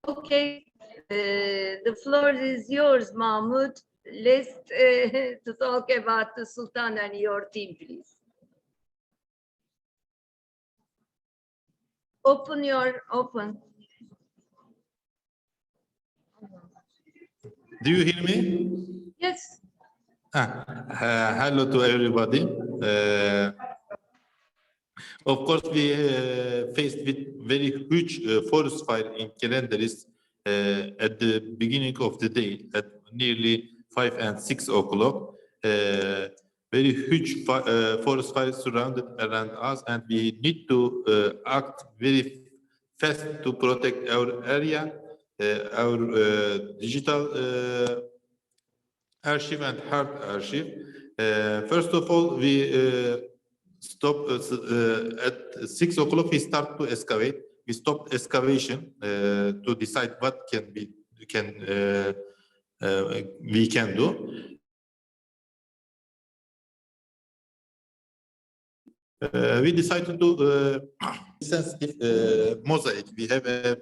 Okay, the floor is yours, Mahmut. Let's to talk about the Sultan and your team, please. Open. Do you hear me? Yes. Hello to everybody. Of course, we faced with very huge forest fire in Kelenderis at the beginning of the day at nearly 5 and 6 o'clock. Very huge forest fire surrounded around us, and we need to act very fast to protect our area, our digital archive and hard archive. First of all, we stop at 6 o'clock. We start to excavate. We stopped excavation to decide what we can do. We decided to do sensitive mosaic. We have a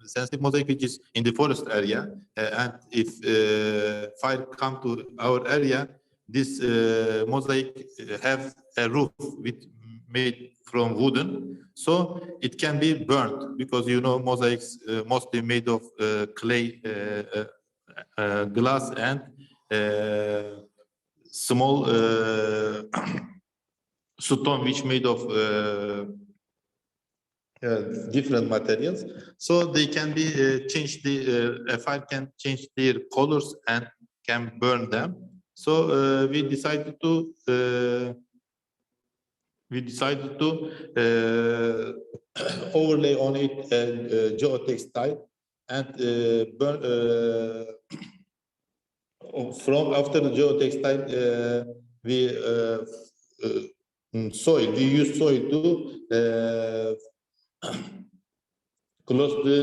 sensitive mosaic which is in the forest area, and if fire come to our area, this mosaic have a roof made from wooden, so it can be burnt, because you know mosaics mostly made of clay, glass, and small stone which made of different materials, so they can be changed. A fire can change their colors and can burn them. So we decided to overlay on it geotextile and burn. From after the geotextile, we use soil to close the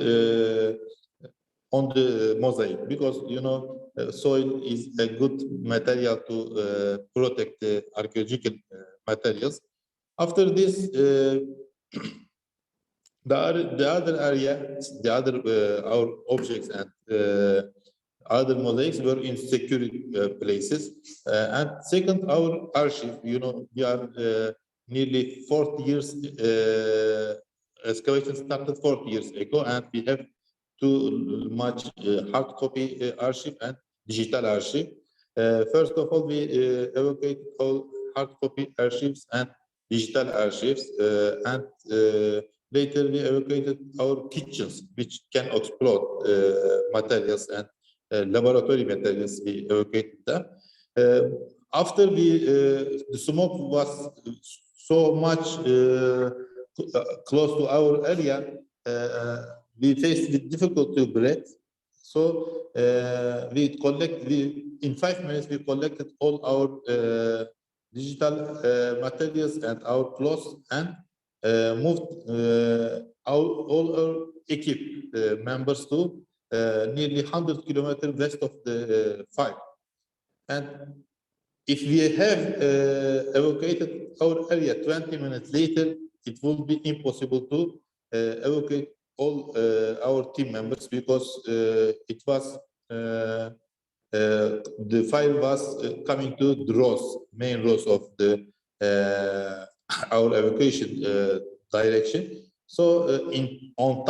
on the mosaic, because you know soil is a good material to protect the archaeological materials. After this, the other area, our objects and other mosaics were in secure places. And second, our archive, you know, we are nearly 40 years, excavation started 40 years ago, and we have too much hard copy archive and digital archive. First of all, we evacuated all hard copy archives and digital archives, and later we evacuated our kitchens, which can explode materials and laboratory materials. We evacuated them. After the smoke was so much close to our area, we faced with difficulty to breathe. So in 5 minutes we collected all our digital materials and our clothes, and moved all our members to nearly 100 kilometers west of the fire. And if we have evacuated our area 20 minutes later, it will be impossible to evacuate all our team members, because it was the fire was coming to the main roads of the our evacuation direction. So on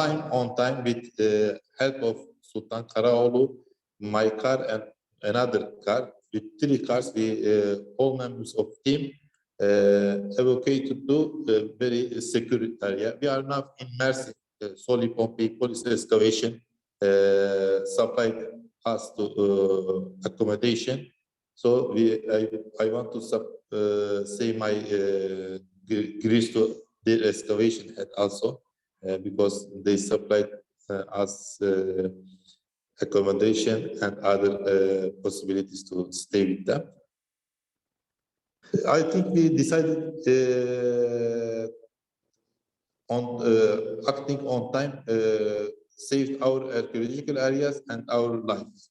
time with the help of Sultan Karaoğlu, my car, and another car, with 3 cars, we all members of team evacuated to a very secure area. We are now in Mirasın. Solely Pompey police excavation supplied us to accommodation. So I want to say my grease to their excavation head also, because they supplied us accommodation, and other possibilities to stay with them. I think we decided on acting on time saved our archaeological areas and our lives.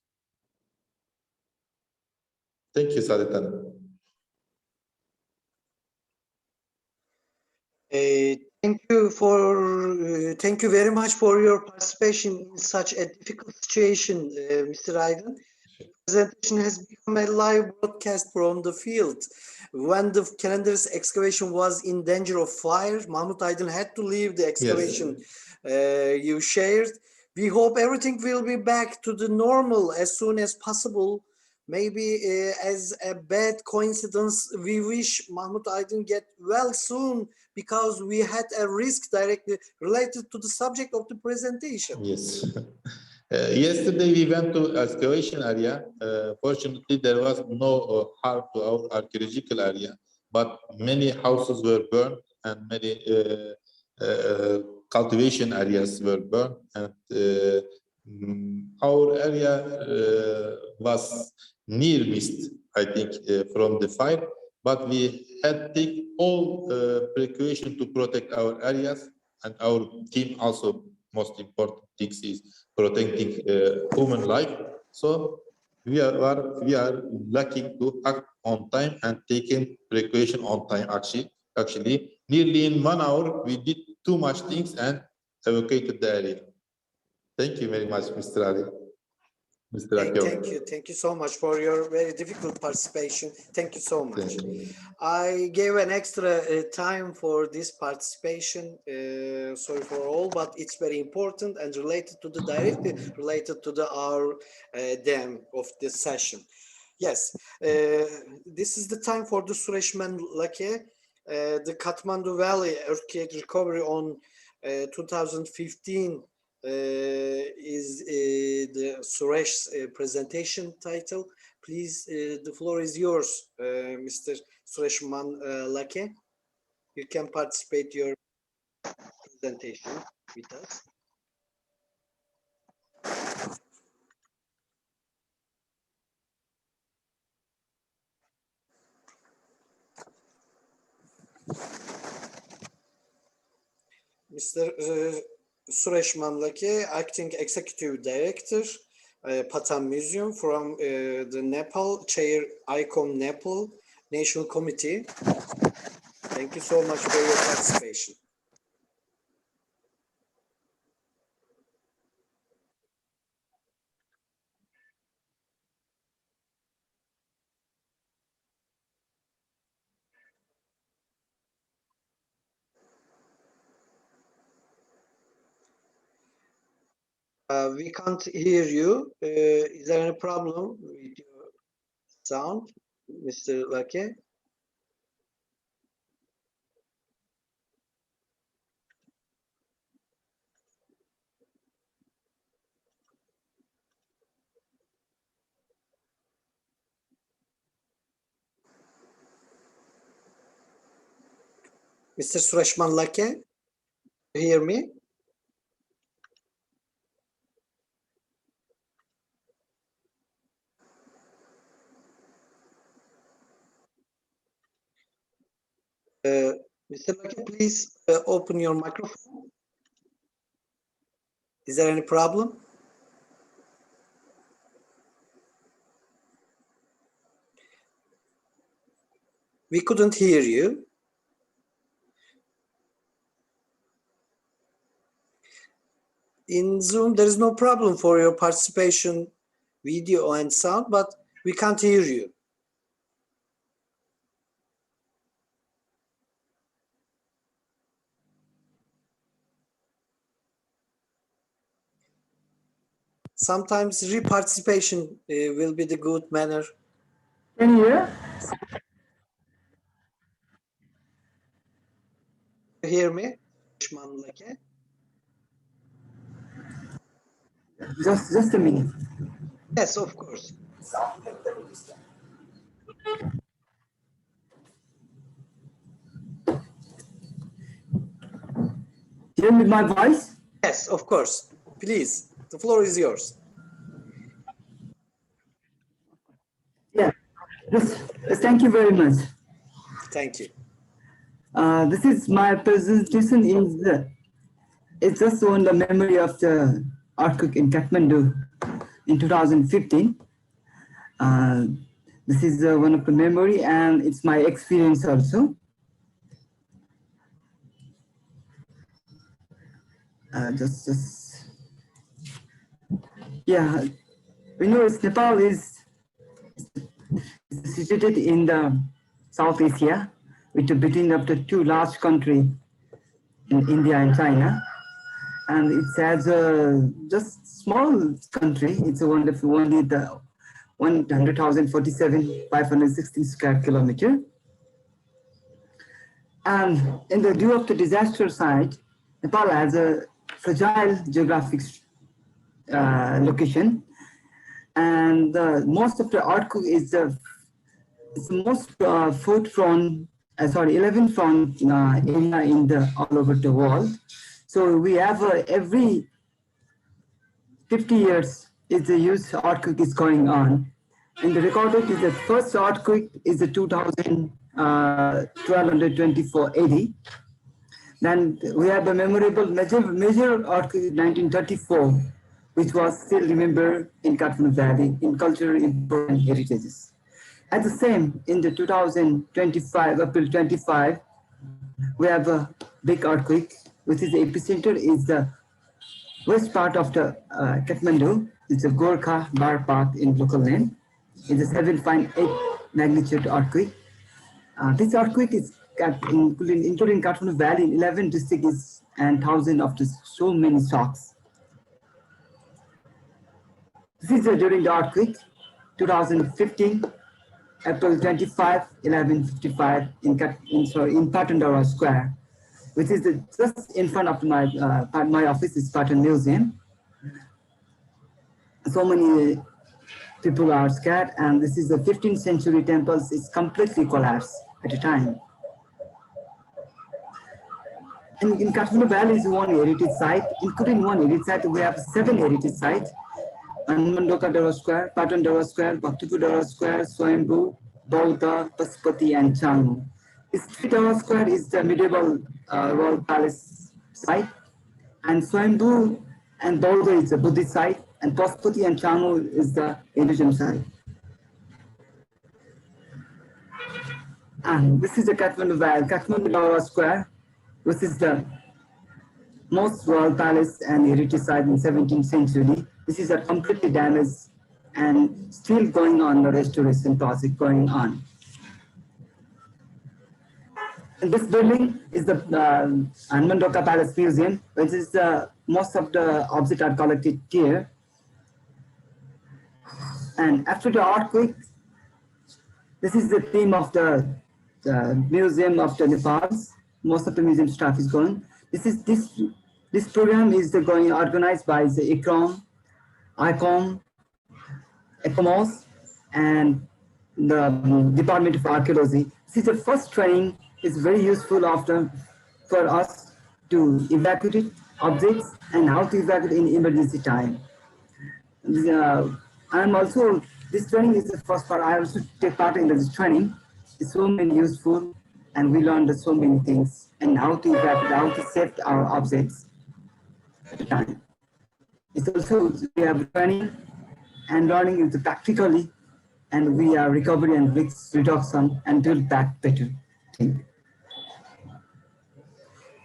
Thank you, Saadet Hanım. Thank you very much for your participation in such a difficult situation, Mr. Aydın. Presentation has become a live broadcast from the field. When the calendar's excavation was in danger of fire, Mahmut Aydın had to leave the excavation you shared. We hope everything will be back to the normal as soon as possible. Maybe as a bad coincidence, we wish Mahmut Aydın get well soon because we had a risk directly related to the subject of the presentation. Yes. Yesterday we went to excavation area. Fortunately, there was no harm to our archaeological area, but many houses were burned and many cultivation areas were burned, and our area was near missed, I think, from the fire, but we had to take all precaution to protect our areas, and our team also, most important things is protecting human life. So we are lucky to act on time and taking precaution on time. Actually, nearly in 1 hour, we did too much things and evacuated the area. Thank you very much, Mr. Ali. Mr. Akyo. Thank you so much for your very difficult participation. Thank you so much. I gave an extra time for this participation. Sorry for all, but it's very important and directly related to our theme of this session. Yes, this is the time for the Sureshman Lake, the Kathmandu Valley earthquake recovery on 2015. Is the Suresh's presentation title. Please, the floor is yours, Mr. Sureshman Lake. You can participate your presentation with us. Mr. Sureshman Lake, Acting Executive Director, Patan Museum from the Nepal, Chair ICOM Nepal National Committee. Thank you so much for your participation. We can't hear you. Is there any problem with your sound, Mr. Lake? Mr. Sureshman Lake, you hear me? Mr. Lake, please open your microphone. Is there any problem? We couldn't hear you. In Zoom, there is no problem for your participation, video and sound, but we can't hear you. Sometimes re-participation will be the good manner. Can you hear? You hear me? Just a minute. Yes, of course. Hear me my voice? Yes, of course. Please, the floor is yours. Yes, thank you very much. Thank you. This is my presentation it's just on the memory of the earthquake in Kathmandu in 2015. This is one of the memory, and it's my experience also. Yeah, we know Nepal is situated in the South Asia, between of the two large countries in India and China, and it has a just small country. It's a wonderful only the 100,047,516 square kilometer. And in the due of the disaster side, Nepal has a fragile geographic location, and most of the earthquake is it's the most 11 front area in the all over the world. So we have every 50 years is a huge earthquake is going on, and the recorded is the first earthquake is the 1224 AD. Then we have a memorable major earthquake in 1934, which was still remembered in Kathmandu Valley in cultural important heritages. At the same, in the 2025, April 25, we have a big earthquake, which is the epicenter is the west part of the Kathmandu. It's a Gorkha Bar Park in local name. It's a 7.8 magnitude earthquake. This earthquake is including Kathmandu Valley in 11 districts and thousands of so many shocks. This is during the earthquake, 2015, April 25, 11:55 in Patandara Square, which is just in front of my office is Patan Museum. So many people are scared, and this is the 15th century temples is completely collapsed at a time. In Kathmandu Valley is one heritage site, including one heritage site, we have 7 heritage sites. Mandoka Dara Square, Patan Dara Square, Bhaktipur Dara Square, Swayambhu, Bauddha, Pashupati, and Changmu. Street Dara Square is the medieval royal palace site, and Swayambhu and Bauddha is the Buddhist site, and Pashupati and Changmu is the Hinduism site. And this is the Kathmandu Valley, Kathmandu Dara Square, which is the most royal palace and heritage site in 17th century. This is a completely damaged and still going on the restoration project going on. And this building is the Mandoka Palace Museum, which is most of the objects are collected here. And after the earthquake, this is the theme of the Museum of the Nepal. Most of the museum staff is going. This program is going organized by the ICOM, ECOMOS, and the Department of Archaeology. This is the first training. It's very useful for us to evacuate objects and how to evacuate in emergency time. I'm also, this training is the first part. I also take part in this training. It's so many useful, and we learned so many things and how to evacuate, how to save our objects at a time. It's also, we have training and learning is practically, and we are recovery and risk reduction and build back better thing.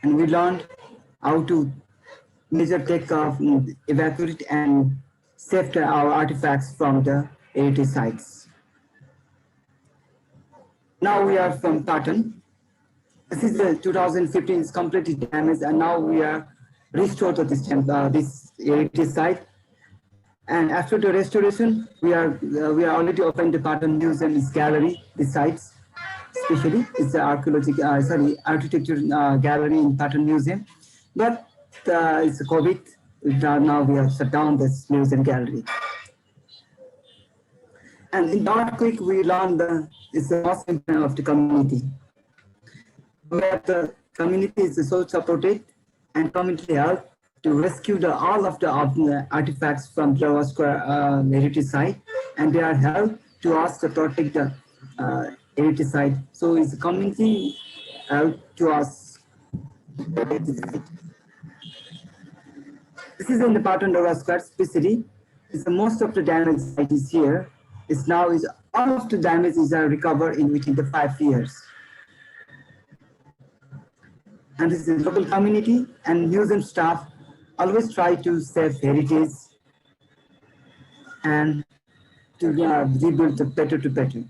And we learned how to measure, take off, evacuate and save our artifacts from the heritage sites. Now we are from Patan. This is the 2015 is completely damaged, and now we are restored to this heritage site. And after the restoration, we are already opened the Patan Museum gallery. This sites, especially it's the architecture gallery in Patan Museum. But it's COVID. Now we have shut down this museum gallery. And in the earthquake, we learned it's the most important of the community. Where the community is so supported and community help to rescue all of the artifacts from Dara Square heritage site, and they are helped to us to protect heritage site. So it's a community to us. This is in the Patandora Square, especially. It's the most of the damage site is here. It's now is all of the damage is recovered in within the 5 years. And this is local community and museum staff always try to save heritage and to rebuild the better to better.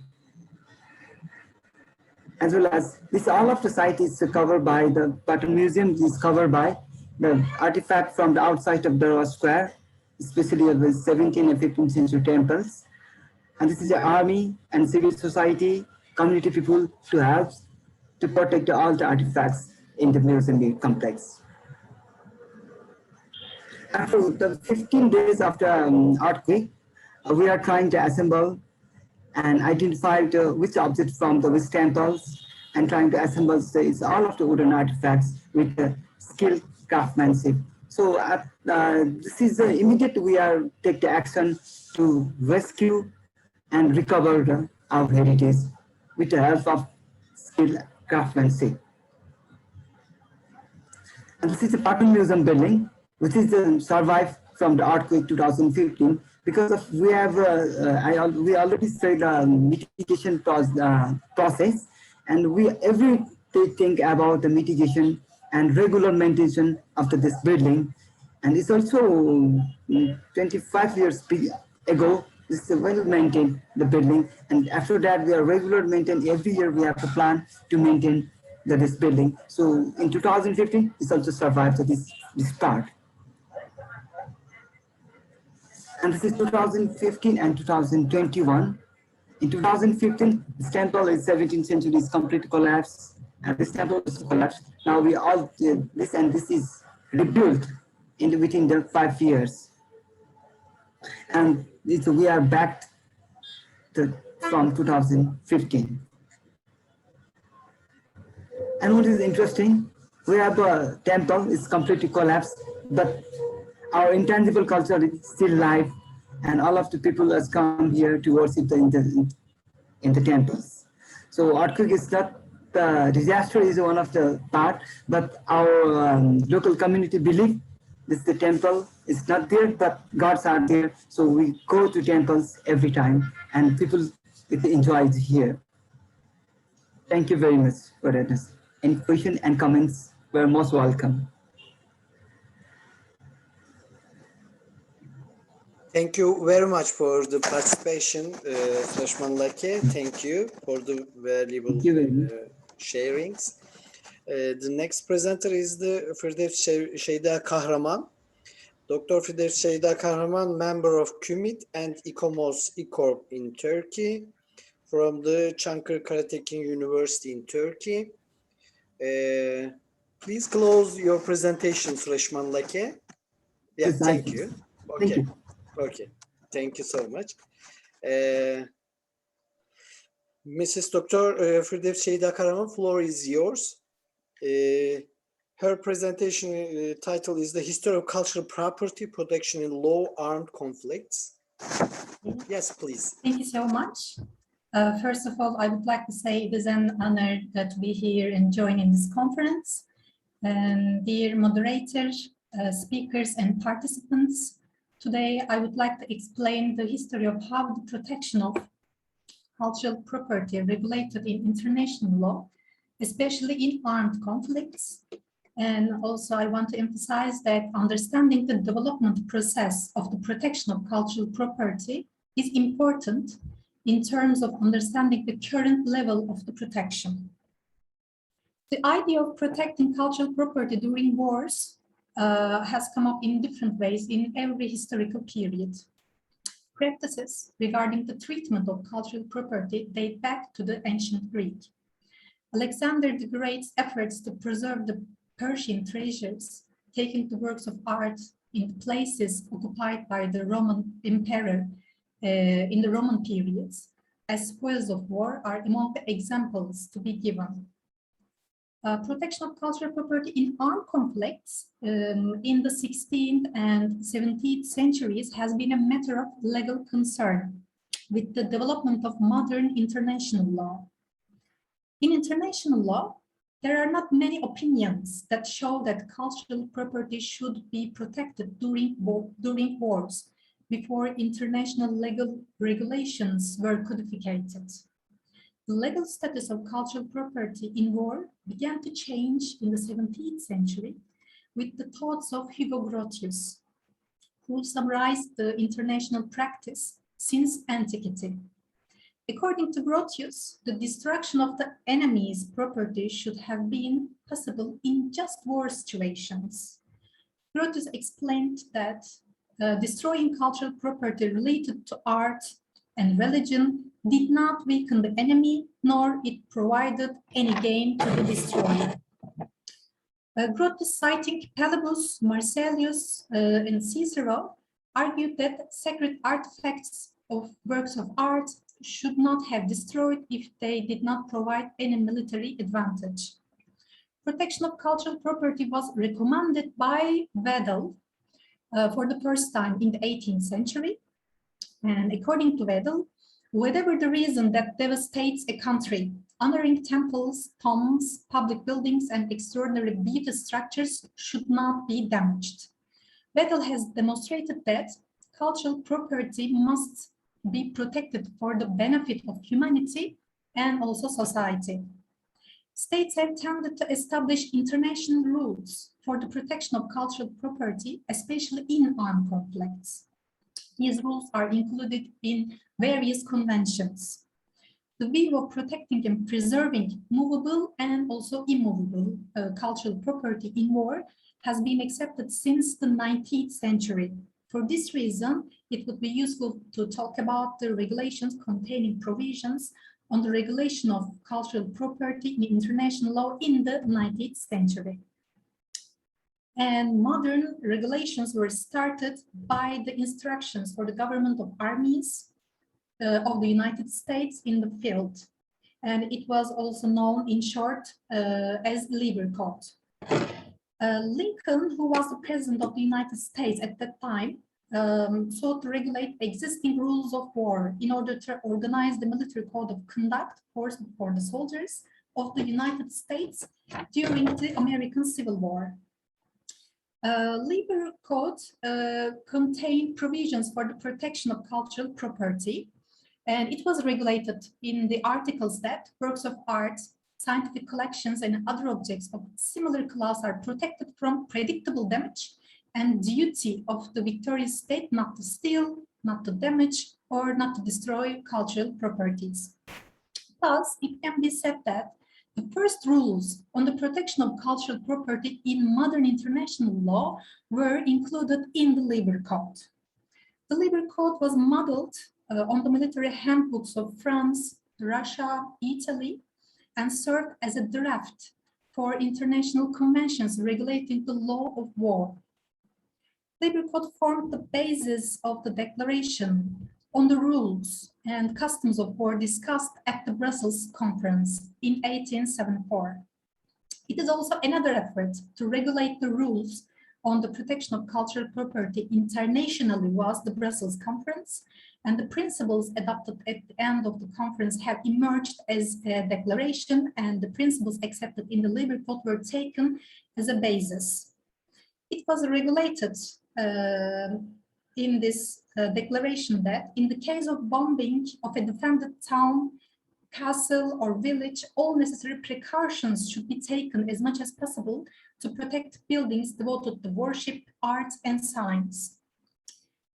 As well as this, all of the site is covered by the Pathan Museum is covered by the artifact from the outside of the square, especially of the 17th and 15th century temples. And this is the army and civil society, community people to help to protect all the artifacts in the museum complex. After the 15 days after earthquake, we are trying to assemble and identify which objects from the which temples and trying to assemble all of the wooden artifacts with skilled craftsmanship. So this is immediate we are take the action to rescue and recover our heritage with the help of skilled craftsmanship. And this is the Pathan Museum building, which is survived from the earthquake 2015 because of we have we already said mitigation process, and we every day think about the mitigation and regular maintenance after this building. And it's also 25 years ago, this is well maintained the building, and after that we are regular maintain every year we have to plan to maintain this building. So in 2015 it's also survived this part. And this is 2015 and 2021. In 2015, this temple is 17th century is completely collapsed, and this temple is collapsed. Now we all this and this is rebuilt within the 5 years, and we are back from 2015. And what is interesting, we have a temple is completely collapsed, but our intangible culture is still alive, and all of the people has come here to worship in the temples. So earthquake is not the disaster is one of the part, but our local community believe this the temple is not there, but gods are there. So we go to temples every time, and people enjoy it here. Thank you very much for that. Any questions and comments were most welcome. Thank you very much for the participation, Freshman Lake. Thank you for the valuable sharings. The next presenter is the Firdevs Şeyda Kahraman. Dr. Firdevs Şeyda Kahraman, member of KUMID and ICOM in Turkey, from the Çankırı Karatekin University in Turkey. Please close your presentation, Freshman Lake. Yeah, yes, thank you. Okay. Thank you. Okay, thank you so much. Mrs. Dr. Firdevs Şeyda Kahraman, floor is yours. Her presentation title is The History of Cultural Property Protection in Low Armed Conflicts. Yes, please. Thank you so much. First of all, I would like to say it is an honor to be here and join in this conference. Dear moderators, speakers and participants, today I would like to explain the history of how the protection of cultural property regulated in international law, especially in armed conflicts. And also I want to emphasize that understanding the development process of the protection of cultural property is important in terms of understanding the current level of the protection. The idea of protecting cultural property during wars has come up in different ways in every historical period. Practices regarding the treatment of cultural property date back to the ancient Greek. Alexander the Great's efforts to preserve the Persian treasures, taking the works of art in the places occupied by the Roman emperor in the Roman periods as spoils of war, are among the examples to be given. Protection of cultural property in armed conflicts in the 16th and 17th centuries has been a matter of legal concern. with the development of modern international law. In international law, there are not many opinions that show that cultural property should be protected during wars, before international legal regulations were codified. The legal status of cultural property in war began to change in the 17th century with the thoughts of Hugo Grotius, who summarized the international practice since antiquity. According to Grotius, the destruction of the enemy's property should have been possible in just war situations. Grotius explained that destroying cultural property related to art and religion did not weaken the enemy, nor it provided any gain to the destroyer. Grotius, citing Pelibus, Marcellius, and Cicero, argued that sacred artifacts of works of art should not have destroyed if they did not provide any military advantage. Protection of cultural property was recommended by Wedel for the first time in the 18th century. And according to Wedel, whatever the reason that devastates a country, honoring temples, tombs, public buildings, and extraordinary beauty structures should not be damaged. Wedel has demonstrated that cultural property must be protected for the benefit of humanity and also society. States have tended to establish international rules for the protection of cultural property, especially in armed conflicts. These rules are included in various conventions. The view of protecting and preserving movable and also immovable cultural property in war has been accepted since the 19th century. For this reason, it would be useful to talk about the regulations containing provisions on the regulation of cultural property in international law in the 19th century. And modern regulations were started by the instructions for the government of armies of the United States in the field. And it was also known in short as Labor Code. Lincoln, who was the president of the United States at that time, sought to regulate existing rules of war in order to organize the military code of conduct for the soldiers of the United States during the American Civil War. Labor Code contained provisions for the protection of cultural property, and it was regulated in the articles that works of art, scientific collections, and other objects of similar class are protected from predictable damage and duty of the victorious state not to steal, not to damage, or not to destroy cultural properties. Thus, it can be said that the first rules on the protection of cultural property in modern international law were included in the Labor Code. The Labor Code was modeled on the military handbooks of France, Russia, Italy, and served as a draft for international conventions regulating the law of war. Labor Code formed the basis of the declaration on the rules and customs of war discussed at the Brussels Conference in 1874. It is also another effort to regulate the rules on the protection of cultural property internationally was the Brussels Conference, and the principles adopted at the end of the conference have emerged as a declaration, and the principles accepted in the Labor Code were taken as a basis. It was regulated in this declaration that in the case of bombing of a defended town, castle, or village, all necessary precautions should be taken as much as possible to protect buildings devoted to worship, arts, and science.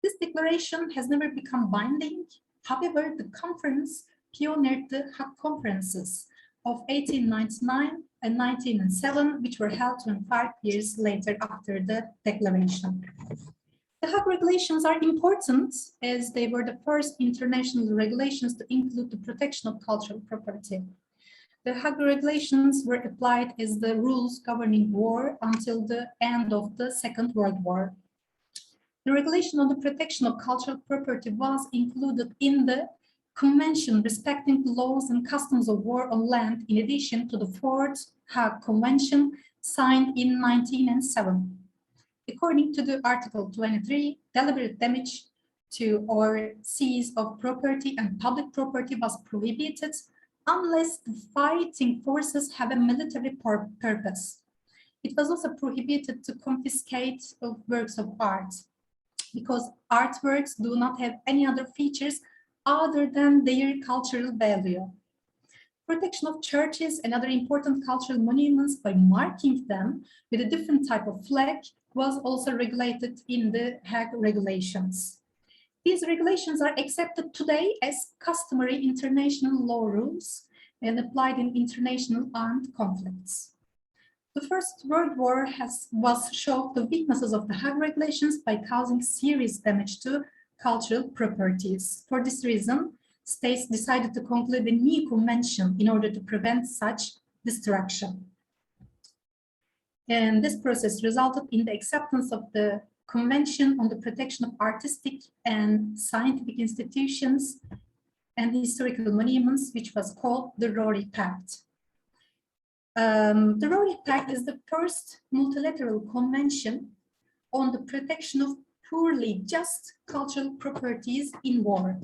This declaration has never become binding. However, the conference pioneered the Hague Conferences of 1899 and 1907, which were held 25 years later after the declaration. The Hague regulations are important as they were the first international regulations to include the protection of cultural property. The Hague regulations were applied as the rules governing war until the end of the Second World War. The regulation on the protection of cultural property was included in the Convention respecting the laws and customs of war on land, in addition to the Fourth Hague Convention signed in 1907. According to the Article 23, deliberate damage to or seize of property and public property was prohibited unless the fighting forces have a military purpose. It was also prohibited to confiscate of works of art because artworks do not have any other features other than their cultural value. Protection of churches and other important cultural monuments by marking them with a different type of flag was also regulated in the Hague regulations. These regulations are accepted today as customary international law rules and applied in international armed conflicts. The First World War was showed the weaknesses of the Hague regulations by causing serious damage to cultural properties. For this reason, states decided to conclude a new convention in order to prevent such destruction. And this process resulted in the acceptance of the Convention on the Protection of Artistic and Scientific Institutions and Historical Monuments, which was called the Rory Pact. The Rory Pact is the first multilateral convention on the protection of purely just cultural properties in war.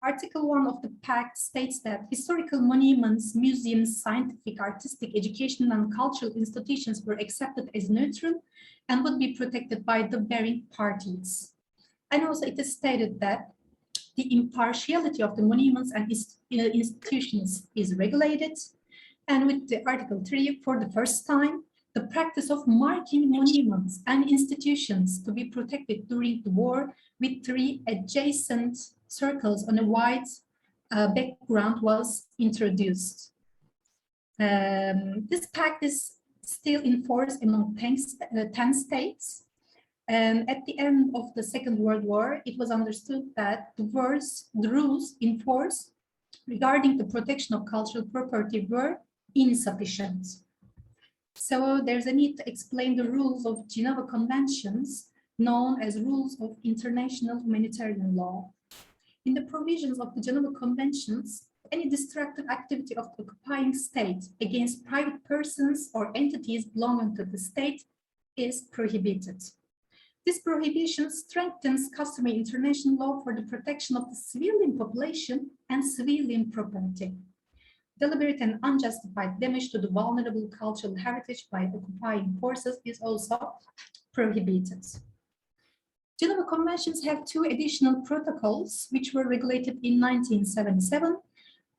Article 1 of the pact states that historical monuments, museums, scientific, artistic, educational, and cultural institutions were accepted as neutral and would be protected by the bearing parties. And also it is stated that the impartiality of the monuments and institutions is regulated. And with the Article 3, for the first time, the practice of marking monuments and institutions to be protected during the war with 3 adjacent circles on a white background was introduced. This pact is still in force among 10 states. And at the end of the Second World War, it was understood that the rules in force regarding the protection of cultural property were insufficient. So there's a need to explain the rules of Geneva Conventions, known as rules of international humanitarian law. In the provisions of the Geneva Conventions, any destructive activity of the occupying state against private persons or entities belonging to the state is prohibited. This prohibition strengthens customary international law for the protection of the civilian population and civilian property. Deliberate and unjustified damage to the vulnerable cultural heritage by occupying forces is also prohibited. Geneva Conventions have 2 additional protocols, which were regulated in 1977.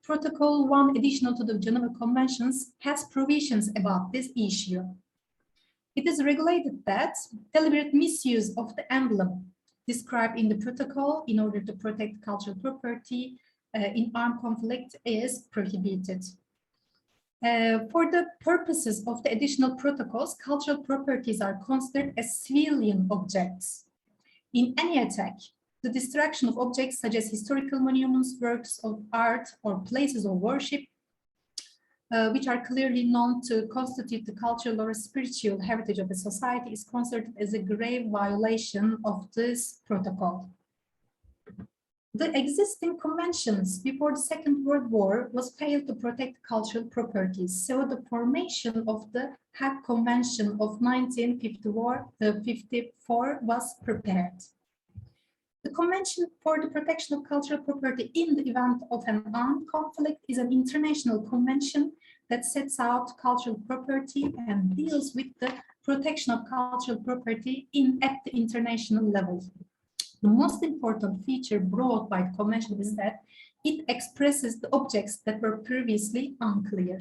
Protocol 1, additional to the Geneva Conventions, has provisions about this issue. It is regulated that deliberate misuse of the emblem described in the protocol in order to protect cultural property in armed conflict is prohibited. For the purposes of the additional protocols, cultural properties are considered as civilian objects. In any attack, the destruction of objects such as historical monuments, works of art, or places of worship, which are clearly known to constitute the cultural or spiritual heritage of a society, is considered as a grave violation of this protocol. The existing conventions before the Second World War was failed to protect cultural properties, so the formation of the Hague Convention of 1954 was prepared. The Convention for the Protection of Cultural Property in the event of an armed conflict is an international convention that sets out cultural property and deals with the protection of cultural property at the international level. The most important feature brought by the convention is that it expresses the objects that were previously unclear.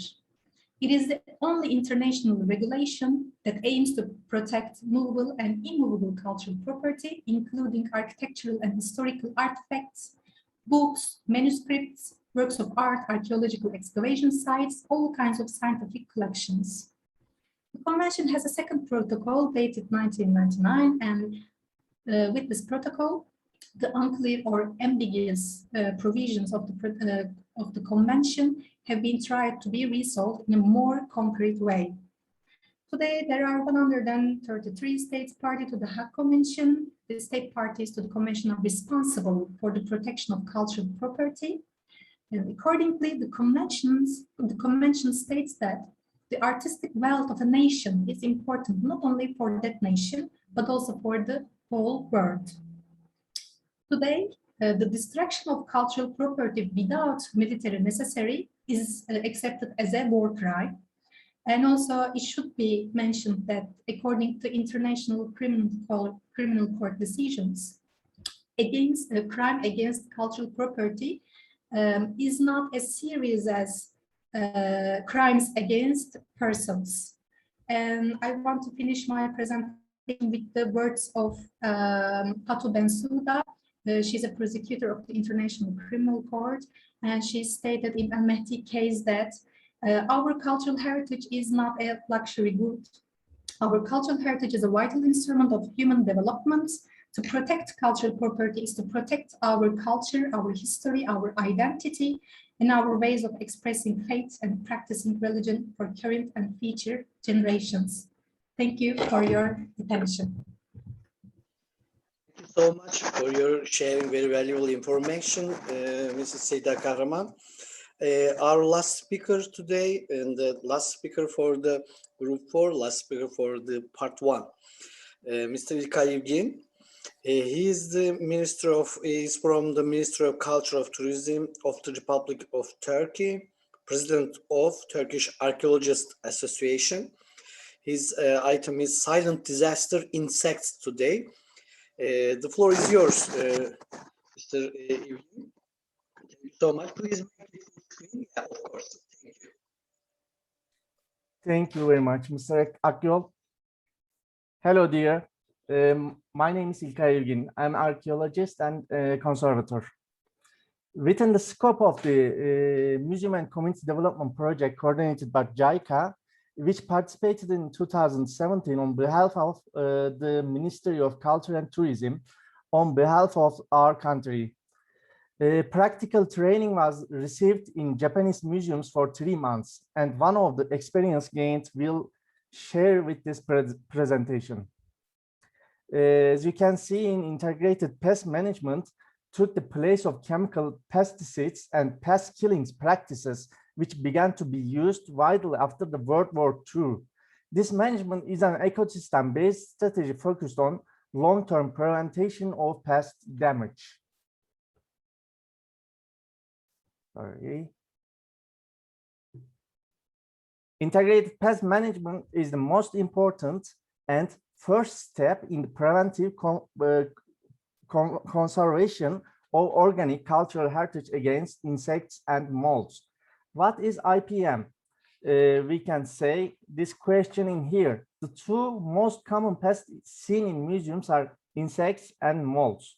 It is the only international regulation that aims to protect movable and immovable cultural property, including architectural and historical artifacts, books, manuscripts, works of art, archaeological excavation sites, all kinds of scientific collections. The convention has a second protocol dated 1999, and with this protocol, the unclear or ambiguous provisions of the convention have been tried to be resolved in a more concrete way. Today, there are 133 states party to the Hague Convention. The state parties to the convention are responsible for the protection of cultural property. And accordingly, the convention states that the artistic wealth of a nation is important not only for that nation, but also for the whole world. Today, the destruction of cultural property without military necessary is accepted as a war crime. And also, it should be mentioned that according to international criminal court decisions, against a crime against cultural property is not as serious as crimes against persons. And I want to finish my presentation with the words of Fatou Bensouda. She's a prosecutor of the International Criminal Court, and she stated in Al-Mehdi case that our cultural heritage is not a luxury good. Our cultural heritage is a vital instrument of human development. To protect cultural property is to protect our culture, our history, our identity, and our ways of expressing faith and practicing religion for current and future generations. Thank you for your attention. Thank you so much for your sharing very valuable information, Mrs. Seyda Kahraman. Our last speaker today, and the last speaker for the group 4, last speaker for the part 1, Mr. İlkay Yılgın. He is from the Ministry of Culture of Tourism of the Republic of Turkey, President of Turkish Archaeologists Association. His item is Silent Disaster Insects today. The floor is yours, Mr. Yılgın. Thank you so much. Please make it full screen. Yeah, of course. Thank you. Thank you very much, Mr. Akyol. Hello, dear. My name is İlkay Yılgın. I'm an archaeologist and conservator. Within the scope of the Museum and Community Development Project coordinated by JICA, which participated in 2017 on behalf of the Ministry of Culture and Tourism, on behalf of our country. Practical training was received in Japanese museums for 3 months, and one of the experience gained will share with this presentation. As you can see, in integrated pest management took the place of chemical pesticides and pest killings practices, which began to be used widely after the World War II. This management is an ecosystem-based strategy focused on long-term prevention of pest damage. Sorry. Integrated pest management is the most important and first step in the preventive conservation of organic cultural heritage against insects and molds. What is IPM? We can say this question in here. The 2 most common pests seen in museums are insects and molds.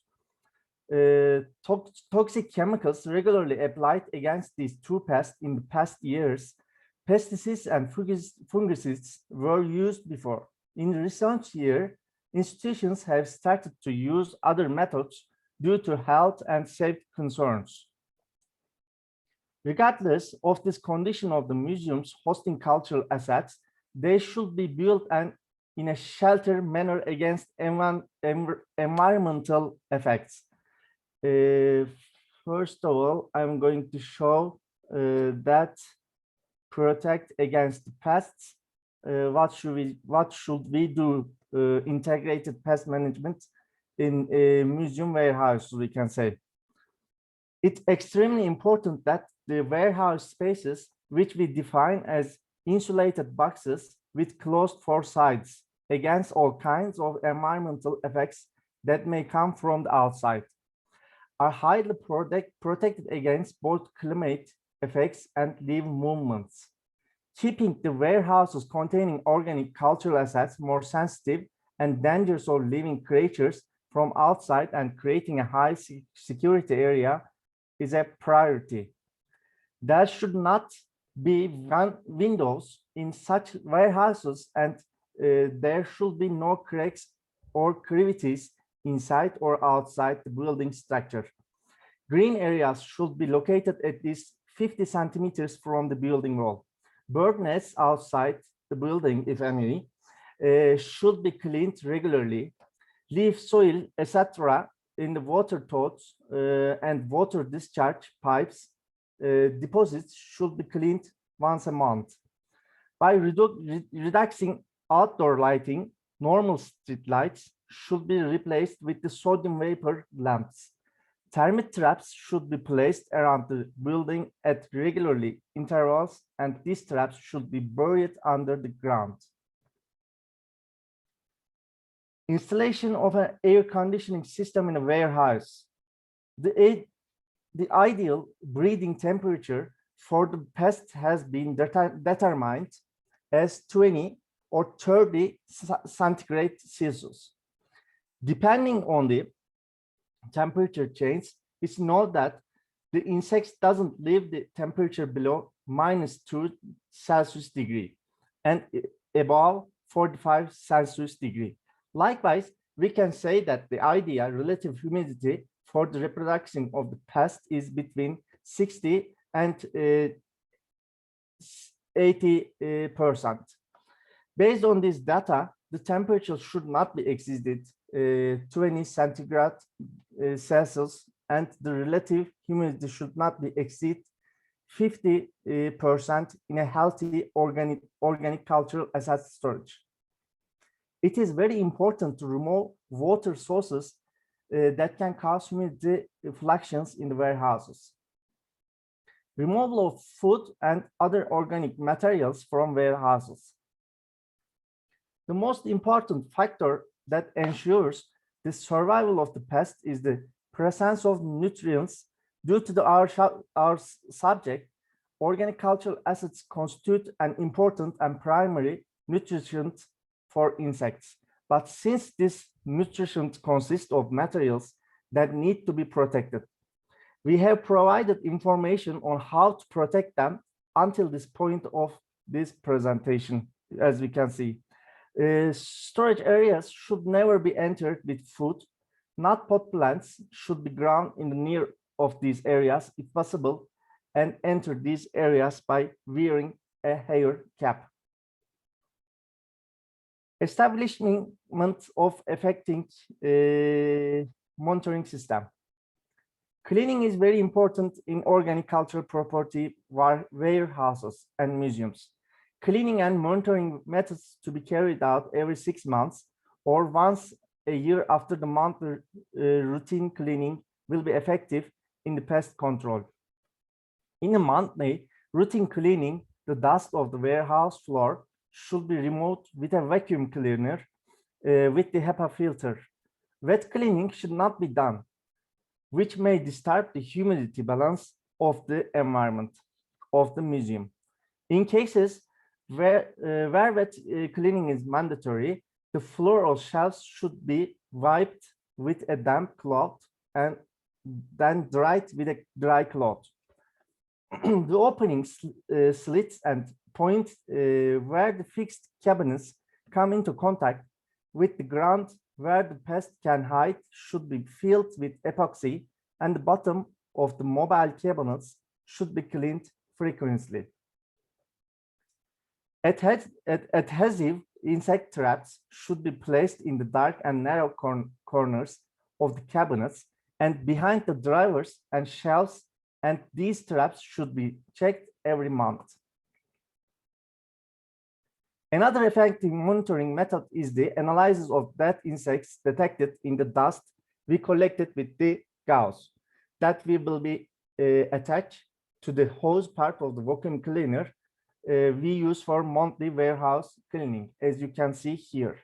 Toxic chemicals regularly applied against these 2 pests in the past years. Pesticides and fungicides were used before. In recent years, institutions have started to use other methods due to health and safety concerns. Regardless of this condition of the museums hosting cultural assets, they should be built in a sheltered manner against environmental effects. First of all, I'm going to show that protect against the pests. What should we do? Integrated pest management in a museum warehouse, we can say. It's extremely important that the warehouse spaces, which we define as insulated boxes with closed 4 sides against all kinds of environmental effects that may come from the outside, are highly protected against both climate effects and living movements. Keeping the warehouses containing organic cultural assets more sensitive and dangerous of living creatures from outside and creating a high security area is a priority. There should not be windows in such warehouses, and there should be no cracks or cavities inside or outside the building structure. Green areas should be located at least 50 centimeters from the building wall. Bird nests outside the building, if any, should be cleaned regularly. Leaf, soil, etc. in the water totes and water discharge pipes deposits should be cleaned once a month. By reducing outdoor lighting, normal street lights should be replaced with the sodium vapor lamps. Termite traps should be placed around the building at regularly intervals, and these traps should be buried under the ground. Installation of an air conditioning system in a warehouse. The ideal breeding temperature for the pest has been determined as 20 or 30 centigrade Celsius. Depending on the temperature change, it's known that the insects doesn't leave the temperature below -2 Celsius degree and above 45 Celsius degree. Likewise, we can say that the ideal relative humidity for the reproduction of the pest is between 60 and 80%. Based on this data, the temperature should not be exceeded 20 centigrade Celsius, and the relative humidity should not be exceed 50% in a healthy organic cultural asset storage. It is very important to remove water sources that can cause humidity fluctuations in the warehouses. Removal of food and other organic materials from warehouses. The most important factor that ensures the survival of the pest is the presence of nutrients. Due to our subject, organic cultural assets constitute an important and primary nutrition for insects. But since this nutrition consists of materials that need to be protected, we have provided information on how to protect them until this point of this presentation, as we can see. Storage areas should never be entered with food. Not pot plants should be grown in the near of these areas if possible, and enter these areas by wearing a hair cap. Establishment of effective monitoring system. Cleaning is very important in organic cultural property warehouses and museums. Cleaning and monitoring methods to be carried out every 6 months or once a year after the monthly routine cleaning will be effective in the pest control. In a monthly routine cleaning, the dust of the warehouse floor should be removed with a vacuum cleaner with the HEPA filter. Wet cleaning should not be done, which may disturb the humidity balance of the environment of the museum. In cases where wet cleaning is mandatory, the floral shelves should be wiped with a damp cloth and then dried with a dry cloth. The openings, slits and points where the fixed cabinets come into contact with the ground where the pest can hide should be filled with epoxy, and the bottom of the mobile cabinets should be cleaned frequently. Adhesive insect traps should be placed in the dark and narrow corners of the cabinets and behind the drawers and shelves, and these traps should be checked every month. Another effective monitoring method is the analysis of dead insects detected in the dust we collected with the gauze that we will be attached to the hose part of the vacuum cleaner we use for monthly warehouse cleaning, as you can see here.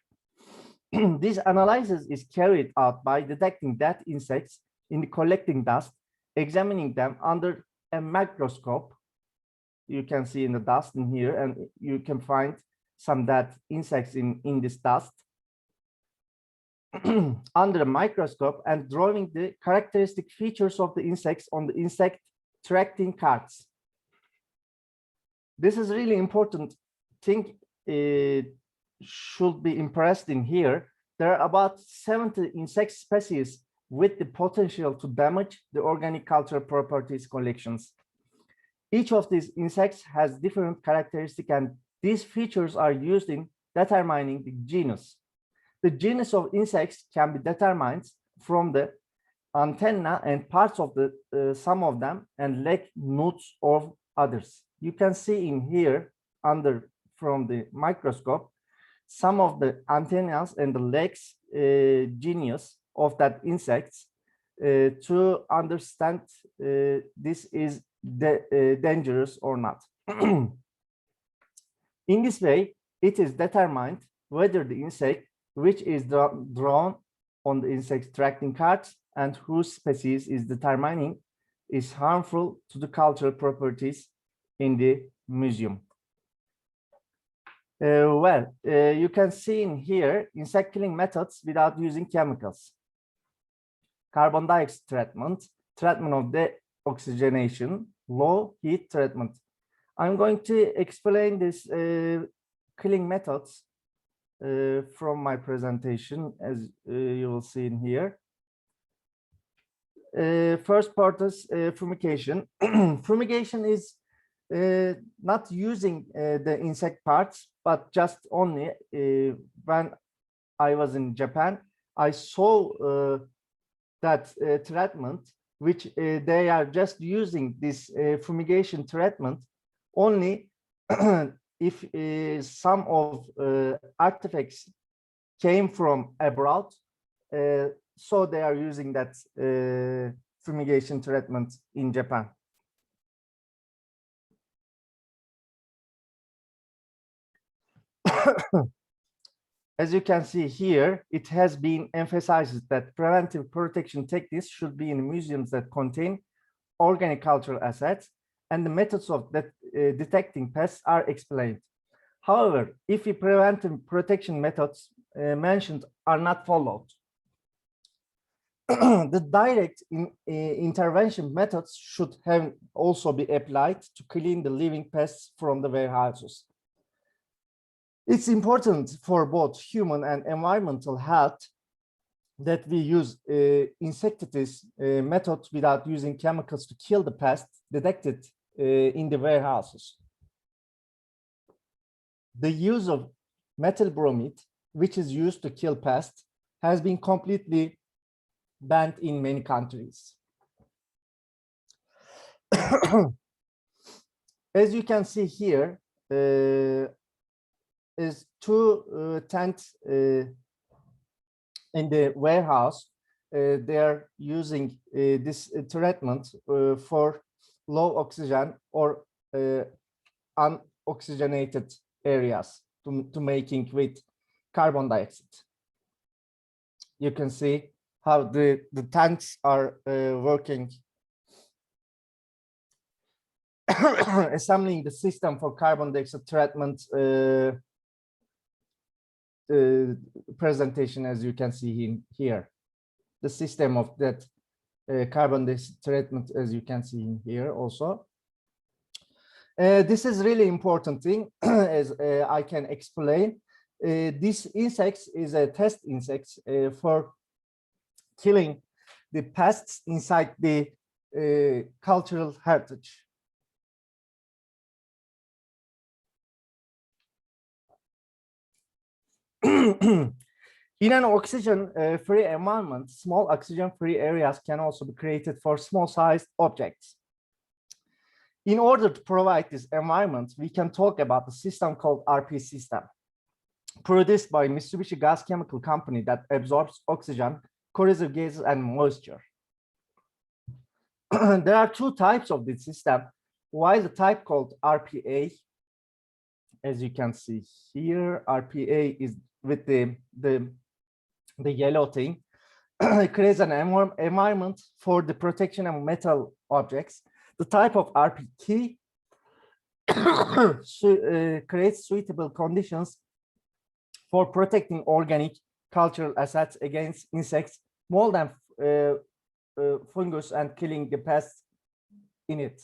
This analysis is carried out by detecting dead insects in the collecting dust, examining them under a microscope. You can see in the dust in here, and you can find some dead insects in this dust under a microscope, and drawing the characteristic features of the insects on the insect tracking cards. This is really important thing. It should be impressed in here. There are about 70 insect species with the potential to damage the organic cultural properties collections. Each of these insects has different characteristics, and these features are used in determining the genus. The genus of insects can be determined from the antenna and parts of the some of them, and leg nodes of others. You can see in here under from the microscope some of the antennas and the legs genus of that insects to understand this is dangerous or not. In this way, it is determined whether the insect which is drawn on the insect tracking cards and whose species is determining is harmful to the cultural properties in the museum. You can see in here insect killing methods without using chemicals. Carbon dioxide treatment, treatment of deoxygenation, low heat treatment. I'm going to explain this killing methods from my presentation, as you will see in here. First part is fumigation. Fumigation is not using the insect parts, but just only when I was in Japan, I saw that treatment, which they are just using this fumigation treatment only if some of artifacts came from abroad, so they are using that fumigation treatment in Japan. As you can see here, it has been emphasized that preventive protection techniques should be in museums that contain organic cultural assets, and the methods of detecting pests are explained. However, if the preventive protection methods mentioned are not followed, the direct intervention methods should have also be applied to clean the living pests from the warehouses. It's important for both human and environmental health that we use insecticide methods without using chemicals to kill the pests detected in the warehouses. The use of methyl bromide, which is used to kill pests, has been completely banned in many countries. As you can see here, is two tents in the warehouse. They are using this treatment for low oxygen or unoxygenated areas to making with carbon dioxide. You can see how the tanks are working, assembling the system for carbon dioxide treatment presentation, as you can see in here. The system of that carbon dioxide treatment, as you can see in here also. This is really important thing, as I can explain. This insects is a test insects for killing the pests inside the cultural heritage. In an oxygen-free environment, small oxygen-free areas can also be created for small-sized objects. In order to provide this environment, we can talk about the system called RP system, produced by Mitsubishi Gas Chemical Company that absorbs oxygen, corrosive gases, and moisture. There are two types of this system, while the type called RPA, as you can see here, RPA is with the yellow thing, creates an environment for the protection of metal objects. The type of RPT creates suitable conditions for protecting organic cultural assets against insects, mold, and fungus, and killing the pests in it.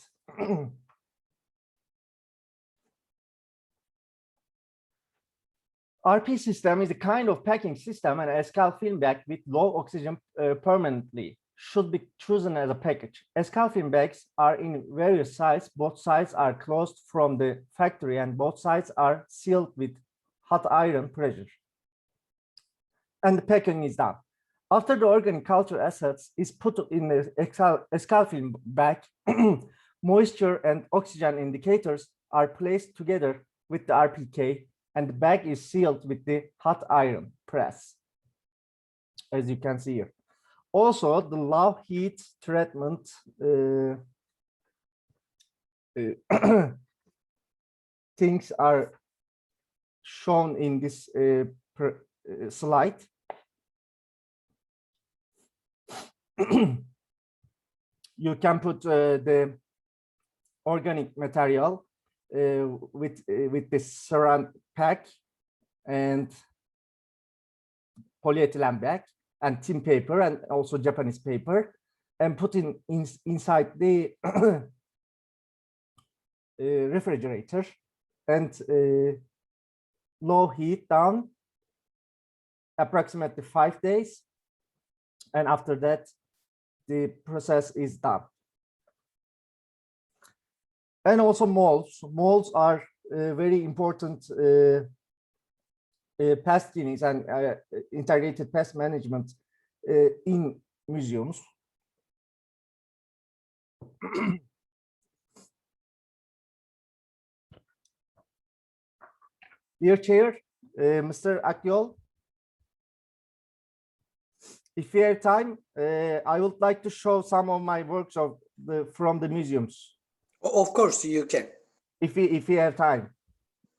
RP system is a kind of packing system, and a Escal film bag with low oxygen permanently should be chosen as a package. Escal film bags are in various sizes. Both sides are closed from the factory, and both sides are sealed with hot iron pressure. And the packing is done. After the organic cultural assets is put in the Escal film bag, moisture and oxygen indicators are placed together with the RPK, and the bag is sealed with the hot iron press, as you can see here. Also, the low heat treatment things are shown in this slide. You can put the organic material with this saran pack and polyethylene bag and tin paper and also Japanese paper, and put inside the refrigerator and low heat down approximately 5 days, and after that the process is done. And also molds are very important pest units and integrated pest management in museums. Dear Chair, Mr. Akyol, if we have time, I would like to show some of my works from the museums. Of course, you can. If we have time.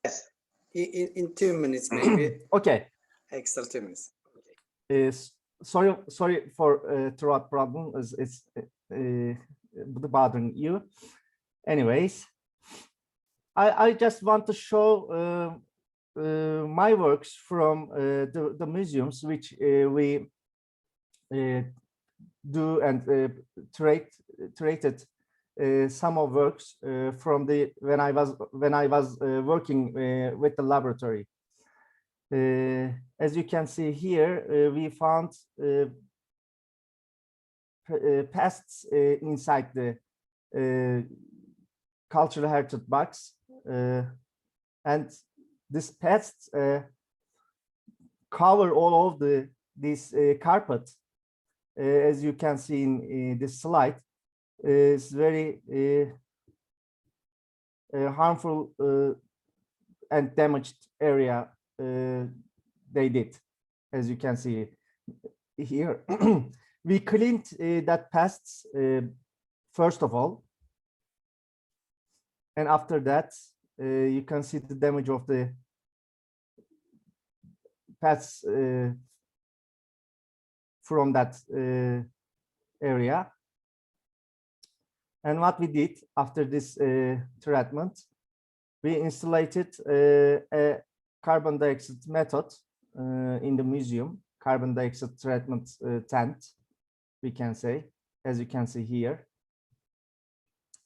Yes, in 2 minutes maybe. Okay. Extra 2 minutes. Sorry for throat problem. It's bothering you. Anyways, I just want to show my works from the museums which we do and traded some of works from the when I was working with the laboratory. As you can see here, we found pests inside the cultural heritage box, and these pests cover all of this carpet. As you can see in this slide, is very harmful and damaged area they did, as you can see here. We cleaned that pests first of all, and after that you can see the damage of the pests from that area. And what we did after this treatment, we installed a carbon dioxide method in the museum, carbon dioxide treatment tent, we can say, as you can see here.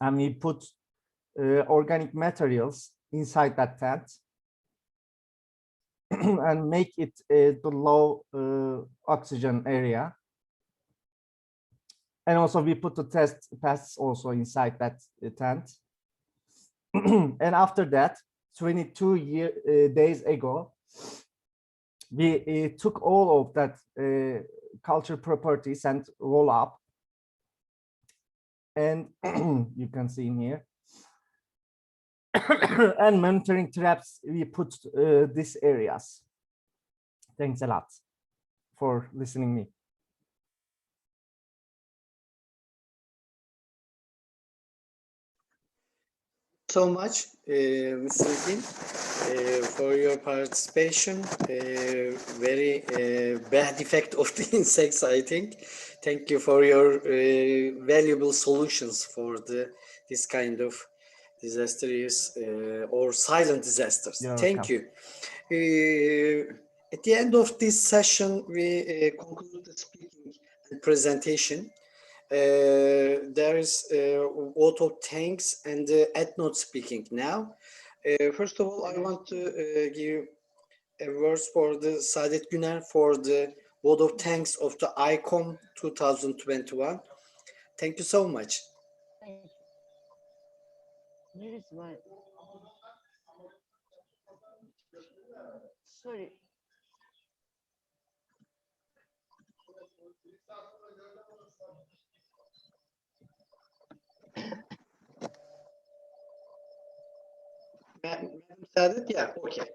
And we put organic materials inside that tent and make it the low oxygen area. And also we put the test pests also inside that tent. And after that, 22 days ago, we took all of that cultural properties and roll up. And you can see in here. And monitoring traps, we put these areas. Thanks a lot for listening me. So much, Mr. Gil, for your participation. Very bad effect of the insects, I think. Thank you for your valuable solutions for this kind of disastrous or silent disasters. Thank you. At the end of this session, we conclude the speaking and presentation. There is vote of thanks and ad-note speaking now. First of all, I want to give a words for the Saadet Güner for the vote of thanks of the ICOM 2021. Thank you so much. Thank you. Where is my... Sorry. Madam Saadet, yeah, okay.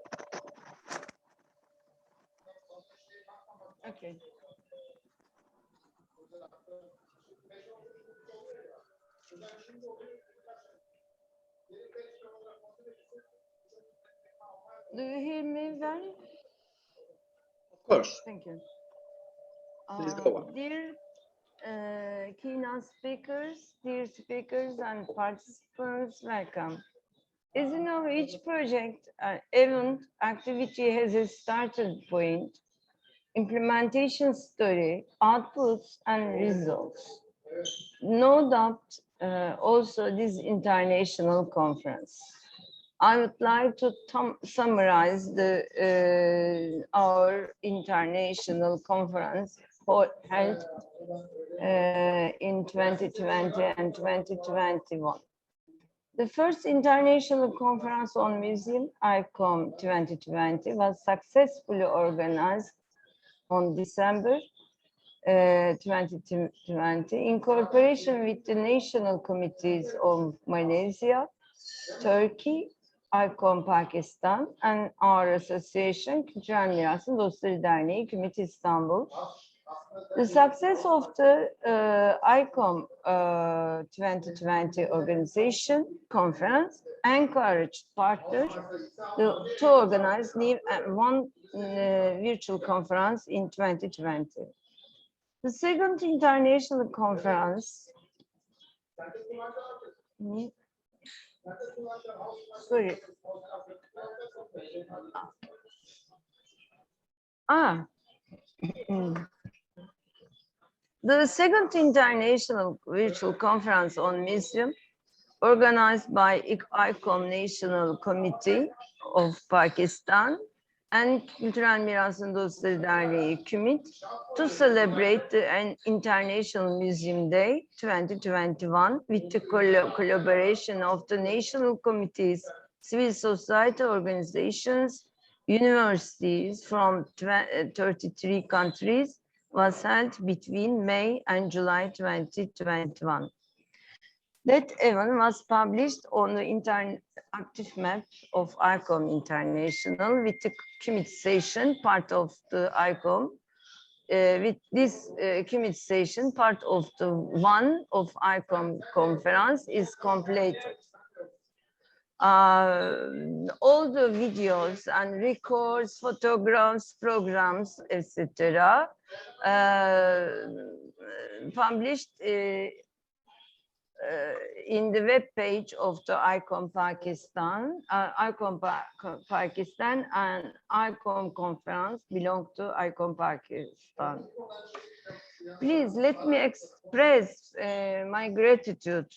Okay. Do you hear me well? Of course. Thank you. Please go on. Dear keynote speakers, dear speakers and participants, welcome. As you know, each project event activity has a starting point, implementation story, outputs, and results. No doubt, also this international conference. I would like to summarize our international conference held in 2020 and 2021. The first international conference on museum, ICOM 2020, was successfully organized on December 2020 in cooperation with the national committees of Malaysia, Turkey, ICOM Pakistan, and our association, Kültürel Mirasın, Dostları, Derneği, KUMID, İstanbul. The success of the ICOM 2020 organization conference encouraged partners to organize one virtual conference in 2020. The second international conference, sorry. The second international virtual conference on museum, organized by ICOM National Committee of Pakistan and Kültürel Mirasın Dostları Derneği, KUMID, to celebrate the International Museum Day 2021 with the collaboration of the national committees, civil society organizations, universities from 33 countries, was held between May and July 2021. That event was published on the interactive map of ICOM International with the KUMID session, part of the ICOM. With this KUMID session, part of the one of ICOM conference is completed. All the videos and records, photographs, programs, etc. Published in the web page of the ICOM Pakistan, Pakistan and ICOM conference belong to ICOM Pakistan. Please let me express my gratitude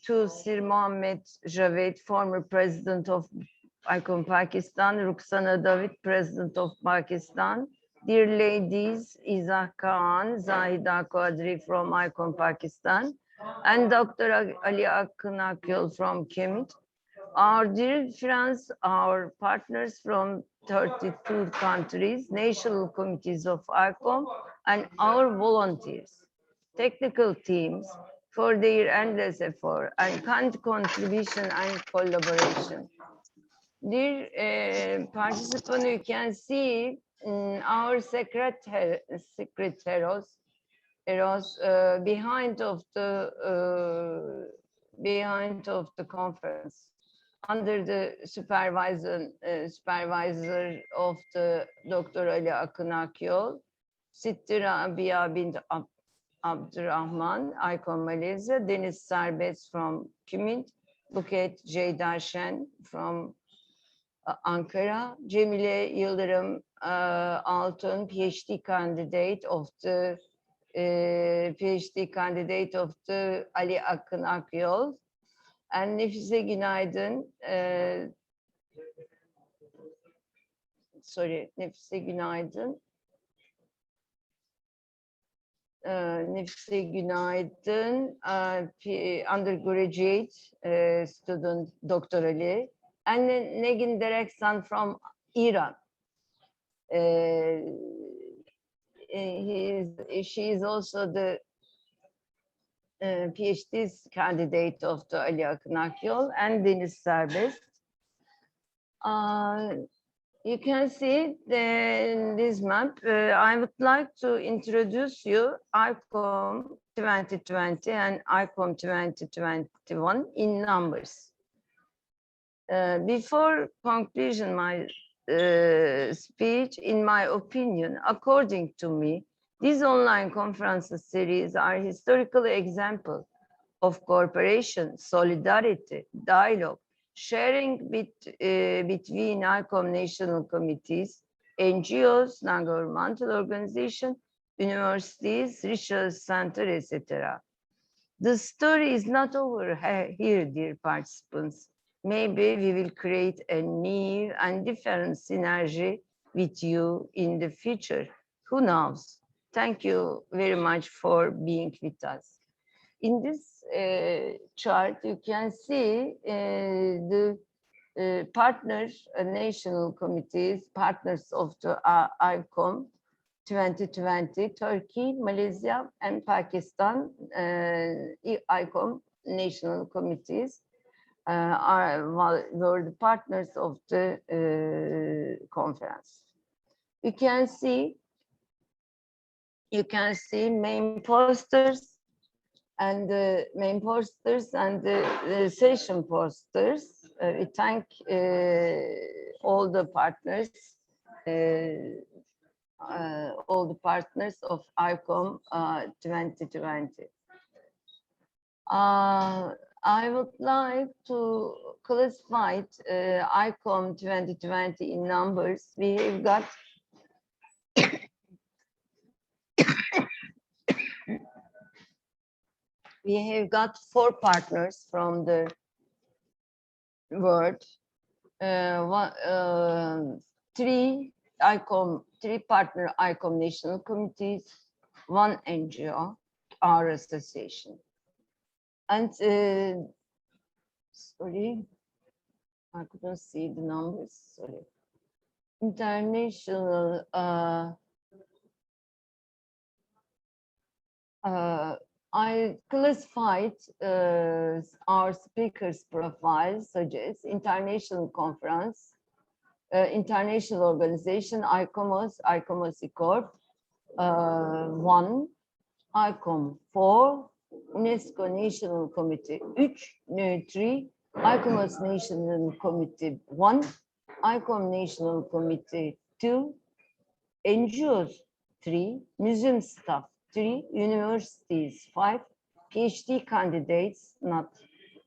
to Sir Mohammed Javed, former president of ICOM Pakistan, Rukhsana David, president of Pakistan, dear ladies, Izzah Khan, Zahida Quadri from ICOM Pakistan, and Dr. Ali Akın Akyol from KUMID, our dear friends, our partners from 32 countries, national committees of ICOM, and our volunteers, technical teams, for their endless effort and kind contribution and collaboration. Dear participants, you can see our secretaries behind of the conference, under the supervisor of the Dr. Ali Akın Akyol, Sitti Rabia bint Abdurrahman, ICOM Malaysia, Deniz Serbest from KUMID, Buket Ceyda Şen from Ankara, Cemile Yıldırım Altun, PhD candidate of the Ali Akın Akyol, and Nefise Günaydın, Nefise Günaydın, undergraduate student, Dr. Ali, and Negin Dereksan from Iran. She is also the PhD candidate of the Ali Akın Akyol, and Deniz Serbest. You can see this map. I would like to introduce you ICOM 2020 and ICOM 2021 in numbers. Before conclusion my speech, in my opinion, according to me, these online conferences series are historical example of cooperation, solidarity, dialogue, sharing between ICOM national committees, NGOs, non-governmental organizations, universities, research centers, etc. The story is not over here, dear participants. Maybe we will create a new and different synergy with you in the future. Who knows? Thank you very much for being with us. In this chart, you can see the partners, national committees, partners of the ICOM 2020, Turkey, Malaysia, and Pakistan, ICOM national committees were the partners of the conference. You can see main posters and the session posters. We thank all the partners of ICOM 2020. I would like to classify ICOM 2020 in numbers. We have got we have got 4 partners from the world, 3 partner ICOM national committees, 1 NGO, our association. And sorry, I couldn't see the numbers, sorry. International I classified our speakers' profiles, such as international conference, international organization, ICOMOS, ICOM 1, ICOM 4, UNESCO National Committee 3, ICOMOS National Committee 1, ICOM National Committee 2, NGOs 3, museum staff 3, universities 5, PhD candidates not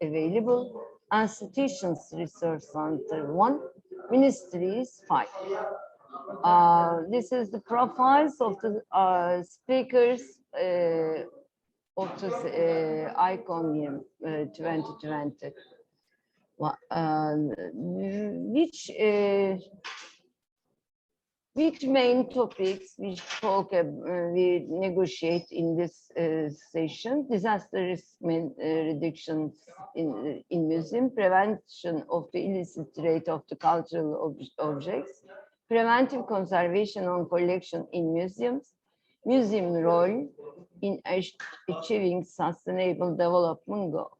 available, institutions research center 1, ministries 5. This is the profiles of the speakers of the ICOM 2020. Which main topics we negotiate in this session? Disaster risk reduction in museum, prevention of the illicit trade of the cultural objects, preventive conservation on collection in museums, museum role in achieving sustainable development goals.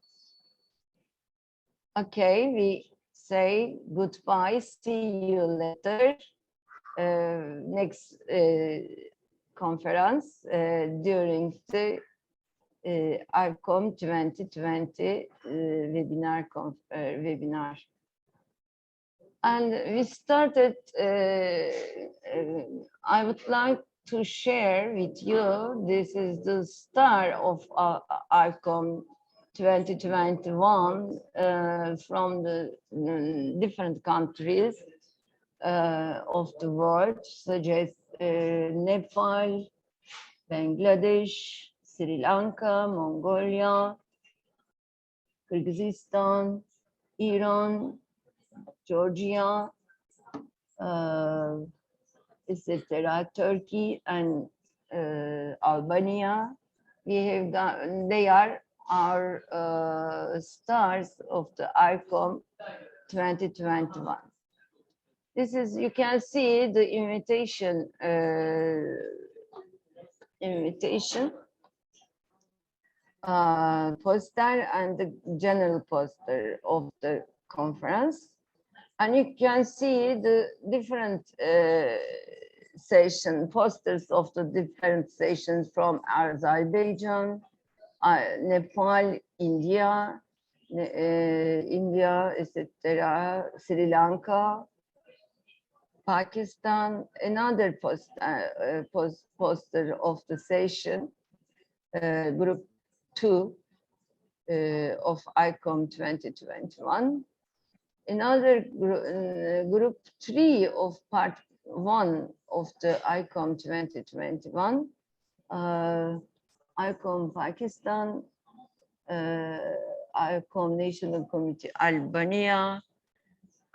Okay, we say goodbye, see you later. Next conference during the ICOM 2020 webinar. And we started, I would like to share with you, this is the start of ICOM 2021 from the different countries of the world, such as Nepal, Bangladesh, Sri Lanka, Mongolia, Kyrgyzstan, Iran, Georgia, etc., Turkey and Albania. We have done, they are our stars of the ICOM 2021. This is, you can see the invitation poster and the general poster of the conference. And you can see the different posters of the different sessions from Azerbaijan, Nepal, India, etc., Sri Lanka, Pakistan. Another poster of the session, group 2 of ICOM 2021. Another group 3 of part 1 of the ICOM 2021, ICOM Pakistan, ICOM National Committee Albania,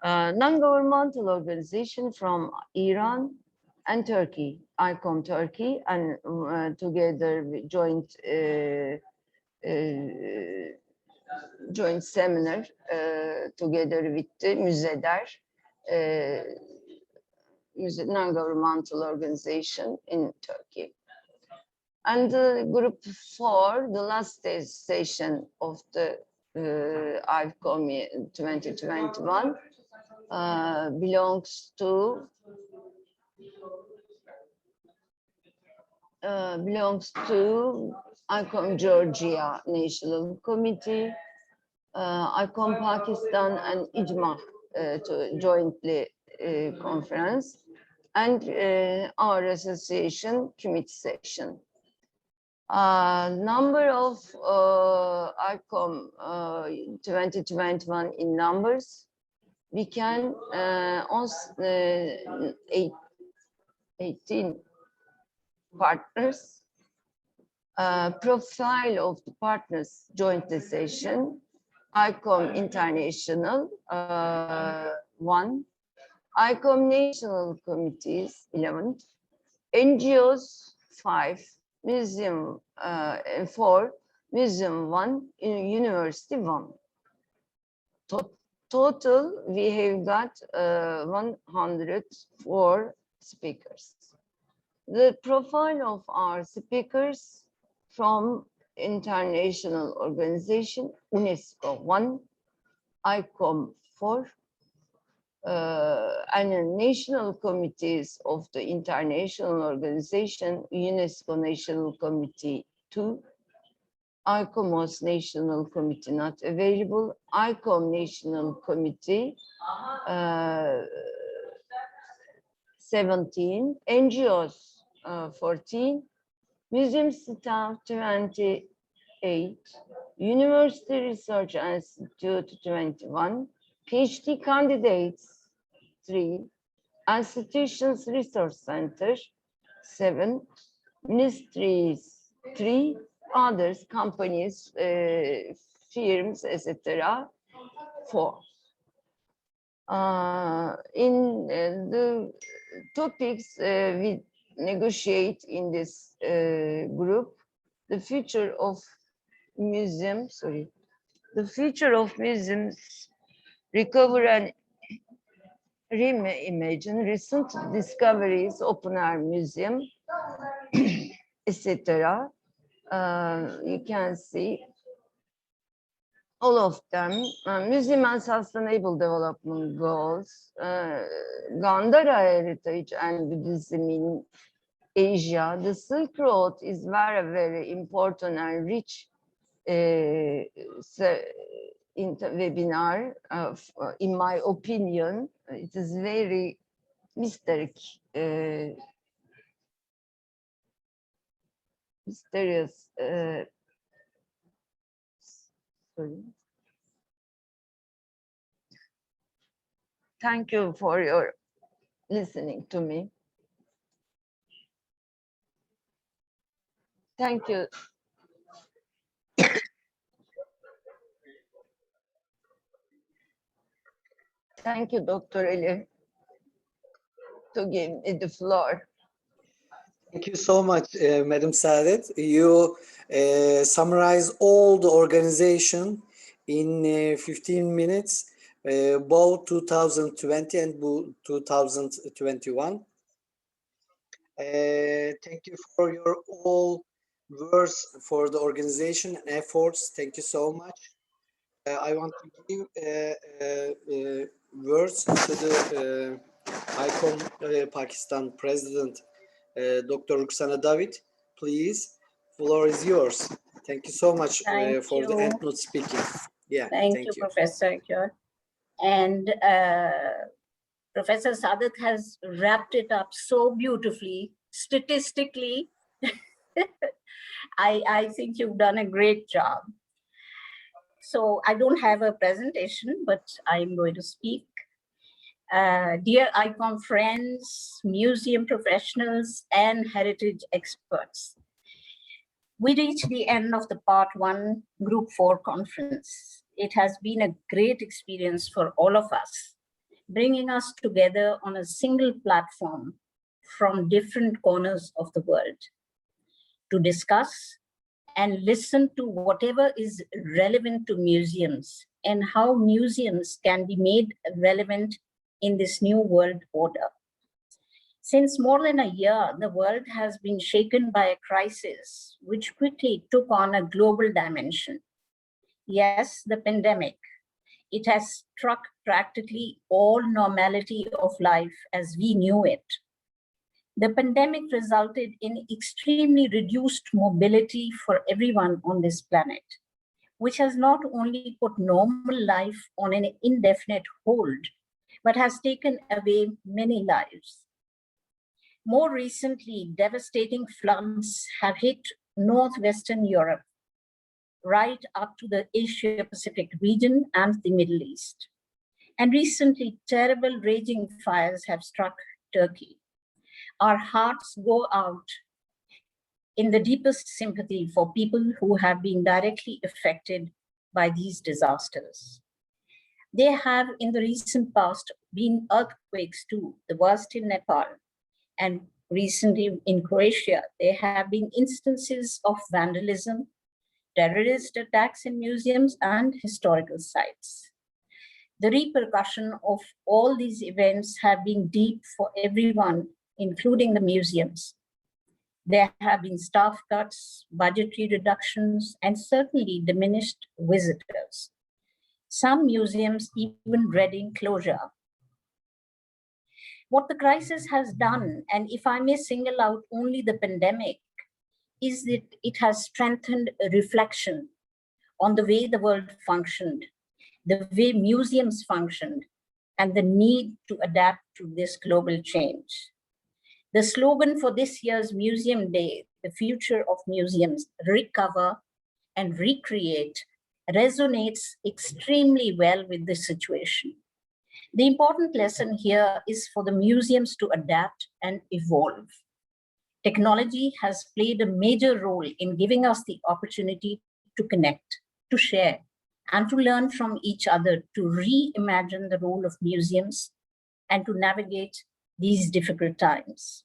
non-governmental organization from Iran and Turkey, ICOM Turkey, and together with joint seminar together with the Müzeder, non-governmental organization in Turkey. And group 4, the last session of the IVCoM 2021, belongs to ICOM Georgia National Committee, ICOM Pakistan and ICMA to jointly conference, and our association KUMID section. Number of ICOM 2021 in numbers, we can 18 partners. Profile of the partners joint session, ICOM International 1, ICOM National Committees 11, NGOs 5, Museum 4, Museum 1, University 1. Total, we have got 104 speakers. The profile of our speakers from international organization, UNESCO 1, ICOM 4, and national committees of the international organization, UNESCO National Committee 2, ICOMOS National Committee not available, ICOM National Committee 17, NGOs 14, Museum staff 28, University Research Institute 21, PhD candidates 3, Institutions Resource Center 7, Ministries 3, others, companies, firms, etc. 4. In the topics we negotiate in this group, the future of museums, recover and reimagine, recent discoveries, open air museum, etc. You can see all of them. Museum and Sustainable Development Goals, Gandhara Heritage and Buddhism in Asia. The Silk Road is very, very important and rich webinar. In my opinion, it is very mysterious. Sorry. Thank you for your listening to me. Thank you. Thank you, Dr. Eli, to give me the floor. Thank you so much, Madam Saadet. You summarize all the organization in 15 minutes, both 2020 and 2021. Thank you for your all words for the organization and efforts. Thank you so much. I want to give words to the ICOM Pakistan President, Dr. Ruksana David. Please, floor is yours. Thank you so much for the endnote speaking. Yeah, thank you, Professor Kjord. And Professor Sadat has wrapped it up so beautifully, statistically. I think you've done a great job. So I don't have a presentation, but I'm going to speak. Dear ICOM friends, museum professionals, and heritage experts, we reach the end of the Part 1 Group 4 conference. It has been a great experience for all of us, bringing us together on a single platform from different corners of the world to discuss and listen to whatever is relevant to museums and how museums can be made relevant in this new world order. Since more than a year, the world has been shaken by a crisis which quickly took on a global dimension. Yes, the pandemic. It has struck practically all normality of life as we knew it. The pandemic resulted in extremely reduced mobility for everyone on this planet, which has not only put normal life on an indefinite hold, but has taken away many lives. More recently, devastating floods have hit northwestern Europe, right up to the Asia-Pacific region and the Middle East. And recently, terrible raging fires have struck Turkey. Our hearts go out in the deepest sympathy for people who have been directly affected by these disasters. There have, in the recent past, been earthquakes too, the worst in Nepal. And recently in Croatia, there have been instances of vandalism, terrorist attacks in museums and historical sites. The repercussion of all these events have been deep for everyone, including the museums. There have been staff cuts, budgetary reductions, and certainly diminished visitors. Some museums even dreading closure. What the crisis has done, and if I may single out only the pandemic, is that it has strengthened a reflection on the way the world functioned, the way museums functioned, and the need to adapt to this global change. The slogan for this year's Museum Day, the future of museums, recover and recreate, resonates extremely well with this situation. The important lesson here is for the museums to adapt and evolve. Technology has played a major role in giving us the opportunity to connect, to share, and to learn from each other, to reimagine the role of museums and to navigate these difficult times.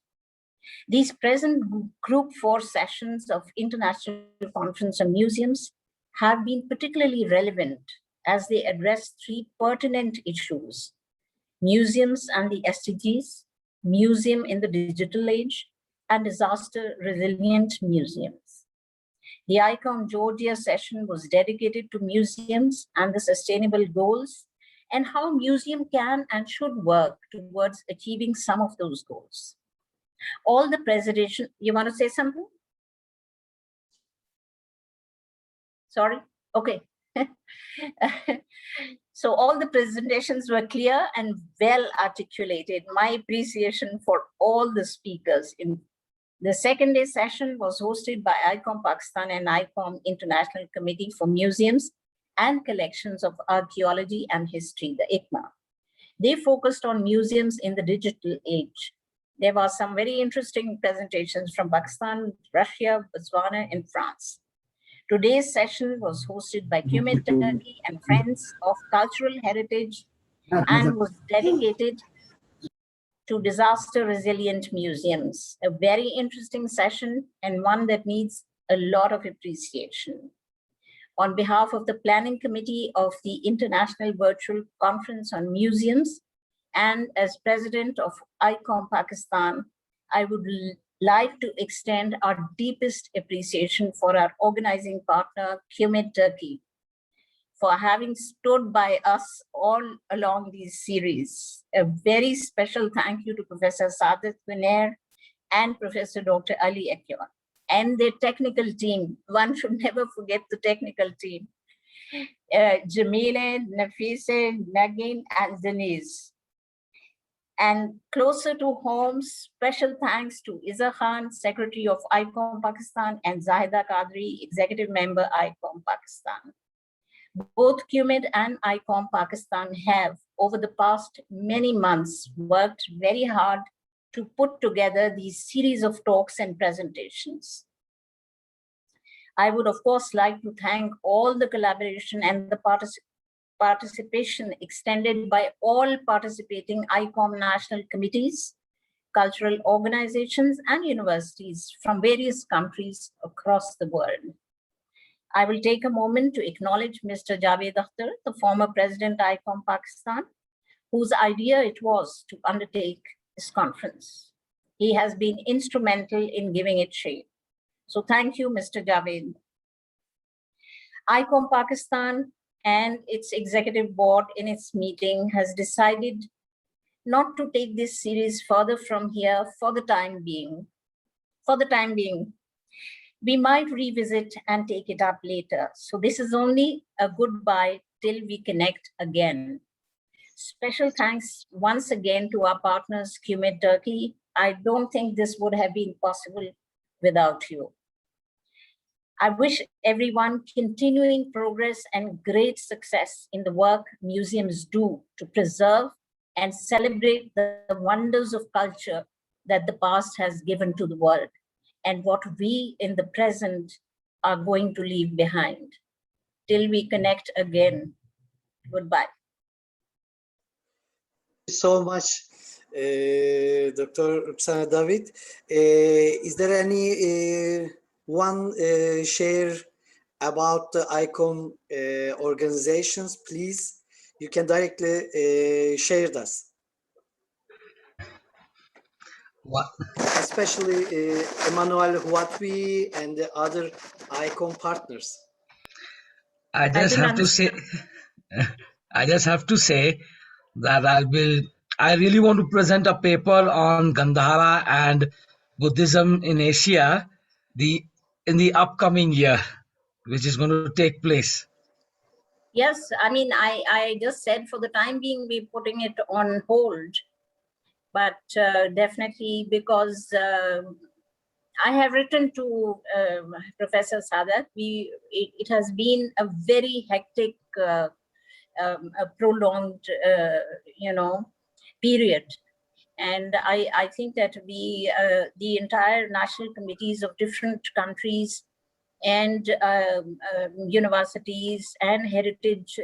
These present Group 4 sessions of International Conference on Museums have been particularly relevant as they address three pertinent issues: museums and the SDGs, museum in the digital age, and disaster-resilient museums. The ICOM Georgia session was dedicated to museums and the sustainable goals and how museum can and should work towards achieving some of those goals. All the presentation, you want to say something? Sorry, okay. So all the presentations were clear and well articulated. My appreciation for all the speakers. In the second day session was hosted by ICOM Pakistan and ICOM International Committee for Museums and Collections of Archaeology and History, the ICMA. They focused on museums in the digital age. There were some very interesting presentations from Pakistan, Russia, Botswana, and France. Today's session was hosted by KUMID Turkey and Friends of Cultural Heritage and was dedicated to disaster-resilient museums. A very interesting session and one that needs a lot of appreciation. On behalf of the Planning Committee of the International Virtual Conference on Museums and as President of ICOM Pakistan, I would like to extend our deepest appreciation for our organizing partner, KUMID Turkey, for having stood by us all along these series. A very special thank you to Professor Saadat Gunair and Professor Dr. Ali Akyon and their technical team. One should never forget the technical team. Jamile, Nafise, Nagin, and Denise. And closer to home, special thanks to Iza Khan, Secretary of ICOM Pakistan, and Zahida Qadri, Executive Member, ICOM Pakistan. Both KUMID and ICOM Pakistan have, over the past many months, worked very hard to put together these series of talks and presentations. I would, of course, like to thank all the collaboration and the participation extended by all participating ICOM national committees, cultural organizations, and universities from various countries across the world. I will take a moment to acknowledge Mr. Javed Akhtar, the former President ICOM Pakistan, whose idea it was to undertake this conference. He has been instrumental in giving it shape. So thank you, Mr. Javed. ICOM Pakistan and its executive board in its meeting has decided not to take this series further from here for the time being. We might revisit and take it up later. So this is only a goodbye till we connect again. Special thanks once again to our partners, KUMID Turkey. I don't think this would have been possible without you. I wish everyone continuing progress and great success in the work museums do to preserve and celebrate the wonders of culture that the past has given to the world, and what we in the present are going to leave behind. Till we connect again, goodbye. Thank you so much, Dr. Ruksana David. Is there any one share about the ICOM organizations, please? You can directly share this. What? Especially Emmanuel Huatwi and the other ICOM partners. I just have to say that I really want to present a paper on Gandhara and Buddhism in Asia in the upcoming year, which is going to take place. Yes, I mean, I just said for the time being, we're putting it on hold, but definitely because I have written to Professor Saadat. It has been a very hectic, a prolonged, period. And I think that the entire national committees of different countries and universities and heritage,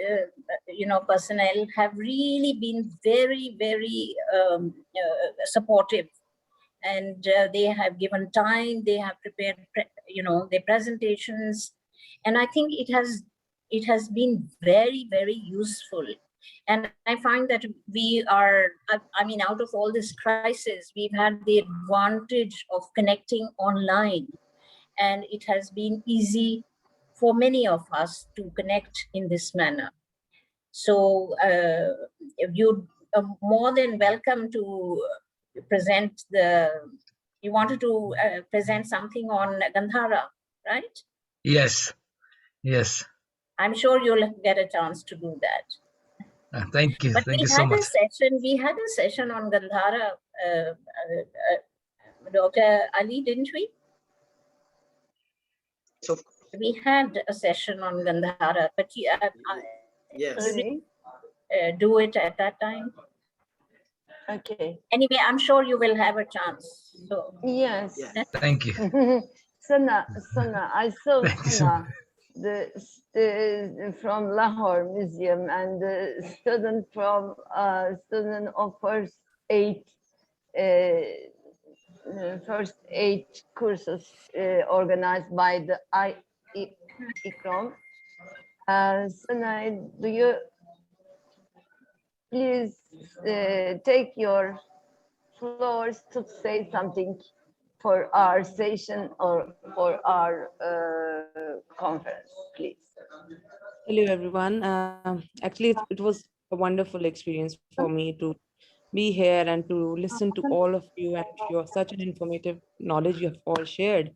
personnel have really been very, very supportive. And they have given time, they have prepared, their presentations. And I think it has been very, very useful. And I find that we are, out of all this crisis, we've had the advantage of connecting online. And it has been easy for many of us to connect in this manner. So you're more than welcome to present you wanted to present something on Gandhara, right? Yes. I'm sure you'll get a chance to do that. Thank you. But Thank you so much. We had a session on Gandhara, Dr. Ali, didn't we? So, we had a session on Gandhara, but yes. Do it at that time. Okay. Anyway, I'm sure you will have a chance. So yes. Thank you. Sana, I saw Sana, the from Lahore Museum, and the student from student of first aid courses organized by the ICOM. Sana, do you please take your floors to say something for our session or for our conference, please? Hello, everyone. Actually, it was a wonderful experience for me to be here and to listen to all of you and your such an informative knowledge you have all shared.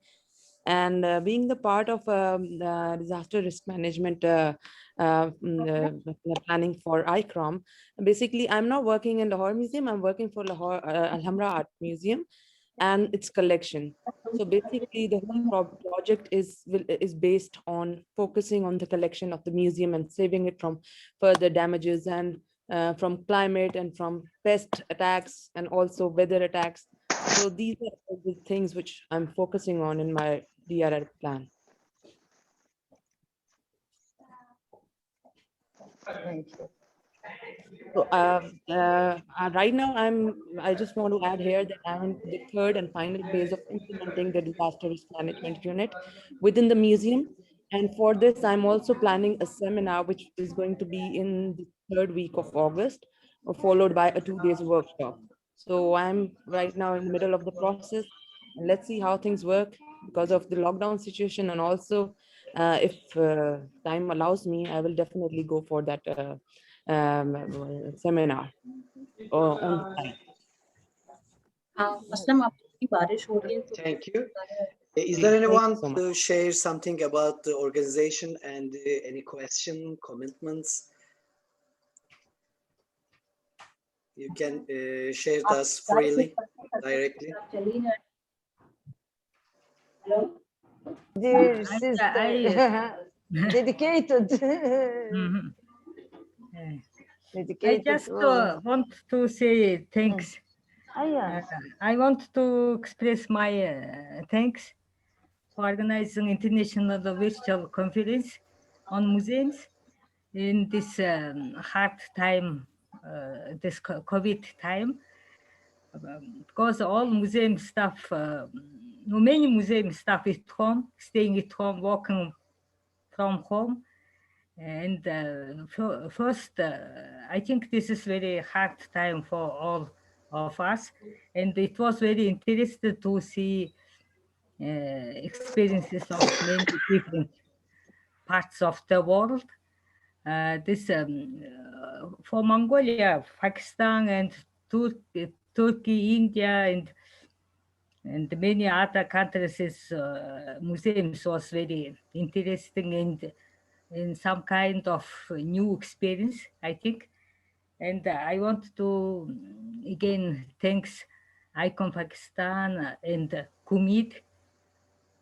And being the part of disaster risk management planning for ICOM, basically, I'm not working in Lahore Museum. I'm working for Lahore Alhambra Art Museum and its collection. So basically, the whole project is based on focusing on the collection of the museum and saving it from further damages and from climate and from pest attacks and also weather attacks. So these are the things which I'm focusing on in my DRR plan. So right now, I just want to add here that I'm in the third and final phase of implementing the disaster risk management unit within the museum. And for this, I'm also planning a seminar, which is going to be in the third week of August, followed by a 2 days workshop. So I'm right now in the middle of the process. And let's see how things work because of the lockdown situation. And also, if time allows me, I will definitely go for that seminar on site. Thank you. Is there anyone to share something about the organization and any question, commitments? You can share with us freely, directly. Dear sister, dedicated. I just want to say thanks. I want to express my thanks for organizing international virtual conference on museums in this hard time, this COVID time, because all museum staff, many museum staff at home, staying at home, working from home. And first, I think this is very hard time for all of us. And it was very interesting to see experiences of many different parts of the world. For Mongolia, Pakistan, and Turkey, India, and many other countries, museums was very interesting and in some kind of new experience, I think. And I want to again thanks ICOM Pakistan and KUMID.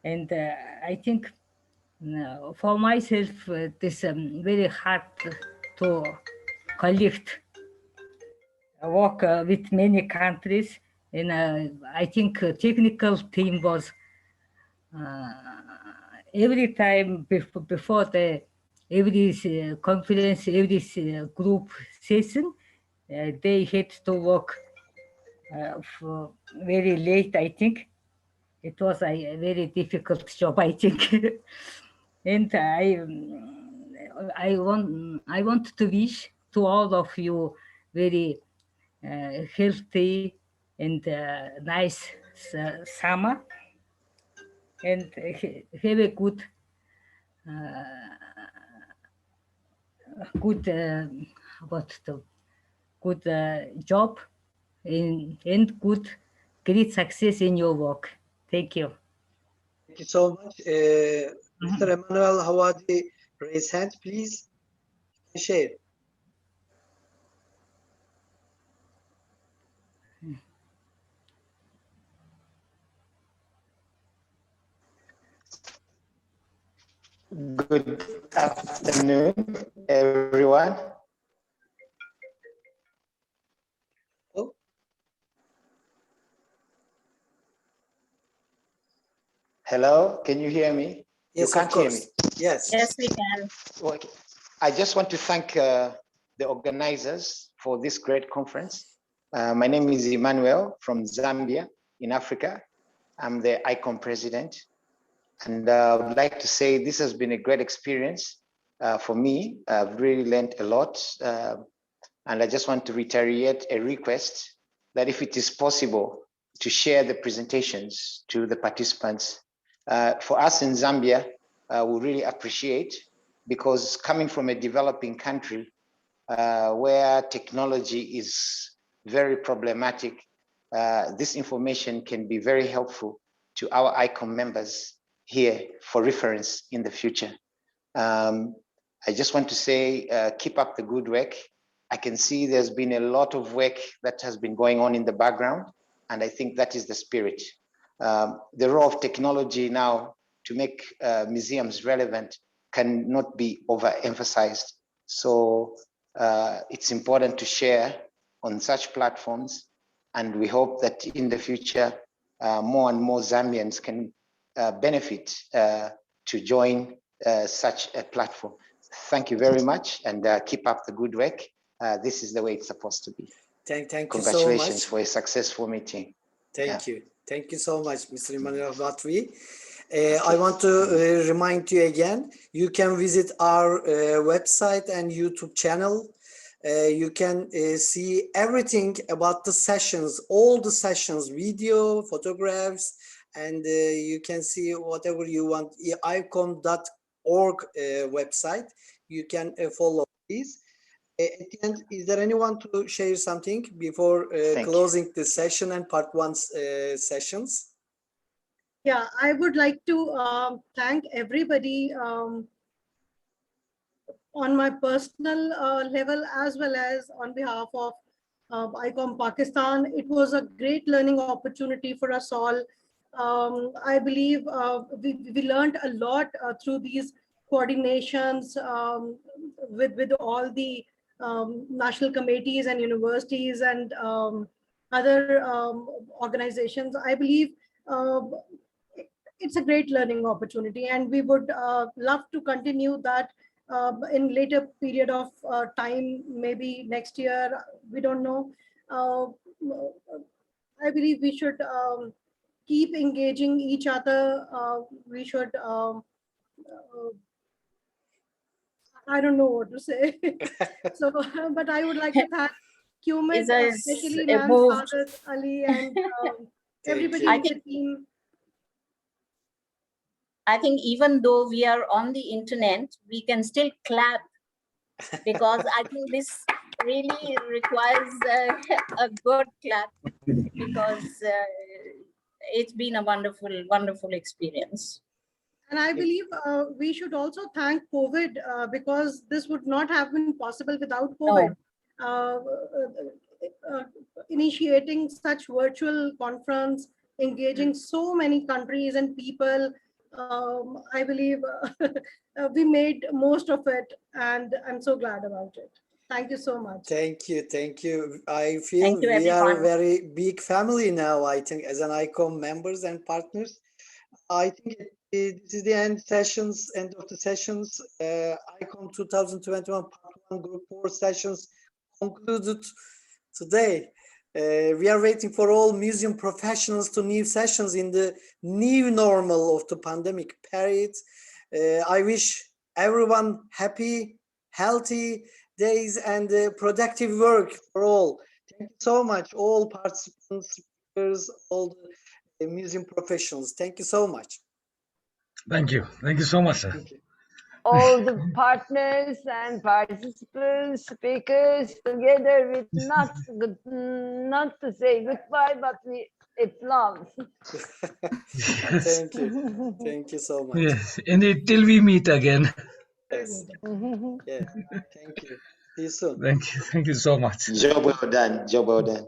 And I think for myself, it is very hard to collect work with many countries. And I think technical team was every time before every conference, every group session, they had to work for very late, I think. It was a very difficult job, I think. And I want to wish to all of you very healthy and nice summer, and have a good job and great success in your work. Thank you. Thank you so much. Mr. Emmanuel Hawadi, raise hand, please. Share. Good afternoon, everyone. Oh. Hello, can you hear me? Yes, you can't of course. Hear me. Yes. Yes, we can. Okay. I just want to thank the organizers for this great conference. My name is Emmanuel from Zambia in Africa. I'm the ICOM president. And I would like to say this has been a great experience for me. I've really learned a lot. And I just want to reiterate a request that if it is possible to share the presentations to the participants. For us in Zambia, we really appreciate because coming from a developing country where technology is very problematic, this information can be very helpful to our ICOM members here for reference in the future. I just want to say, keep up the good work. I can see there's been a lot of work that has been going on in the background, and I think that is the spirit. The role of technology now to make museums relevant cannot be overemphasized. So it's important to share on such platforms, and we hope that in the future, more and more Zambians can benefit to join such a platform. Thank you very much, and keep up the good work. This is the way it's supposed to be. Thank you so much. Congratulations for a successful meeting. Thank you. Thank you so much, Mr. Emmanuel Vatri. I want to remind you again, you can visit our website and YouTube channel. You can see everything about the sessions, all the sessions, video, photographs, and you can see whatever you want. IVCoM.org website. You can follow these. At the end, is there anyone to share something before closing the session and part one sessions? Yeah, I would like to thank everybody on my personal level as well as on behalf of ICOM Pakistan. It was a great learning opportunity for us all. I believe we learned a lot through these coordinations with all the national committees and universities and other organizations. I believe it's a great learning opportunity, and we would love to continue that in later period of time, maybe next year, we don't know. I believe we should keep engaging each other. We should, I don't know what to say. So, but I would like to thank KUMID, especially Ma'am Saadat Ali and everybody in the team. I think even though we are on the internet, we can still clap, because I think this really requires a good clap, because it's been a wonderful, wonderful experience. And I believe we should also thank COVID because this would not have been possible without COVID. Initiating such virtual conference, engaging so many countries and people, I believe we made most of it, and I'm so glad about it. Thank you so much. Thank you. Thank you. I feel we are a very big family now, I think, as an ICOM members and partners. I think this is the end of the sessions. ICOM 2021 Part 1 Group 4 sessions concluded today. We are waiting for all museum professionals to new sessions in the new normal of the pandemic period. I wish everyone happy, healthy days and productive work for all. Thank you so much, all participants, speakers, all the museum professionals. Thank you so much. Thank you. Thank you so much, sir. All the partners and participants, speakers, together with not to say goodbye, but it's love. Thank you. Thank you so much. Yes, indeed, till we meet again. Yes. Yeah. Thank you. See you soon. Thank you. Thank you so much. Job well done. Job well done.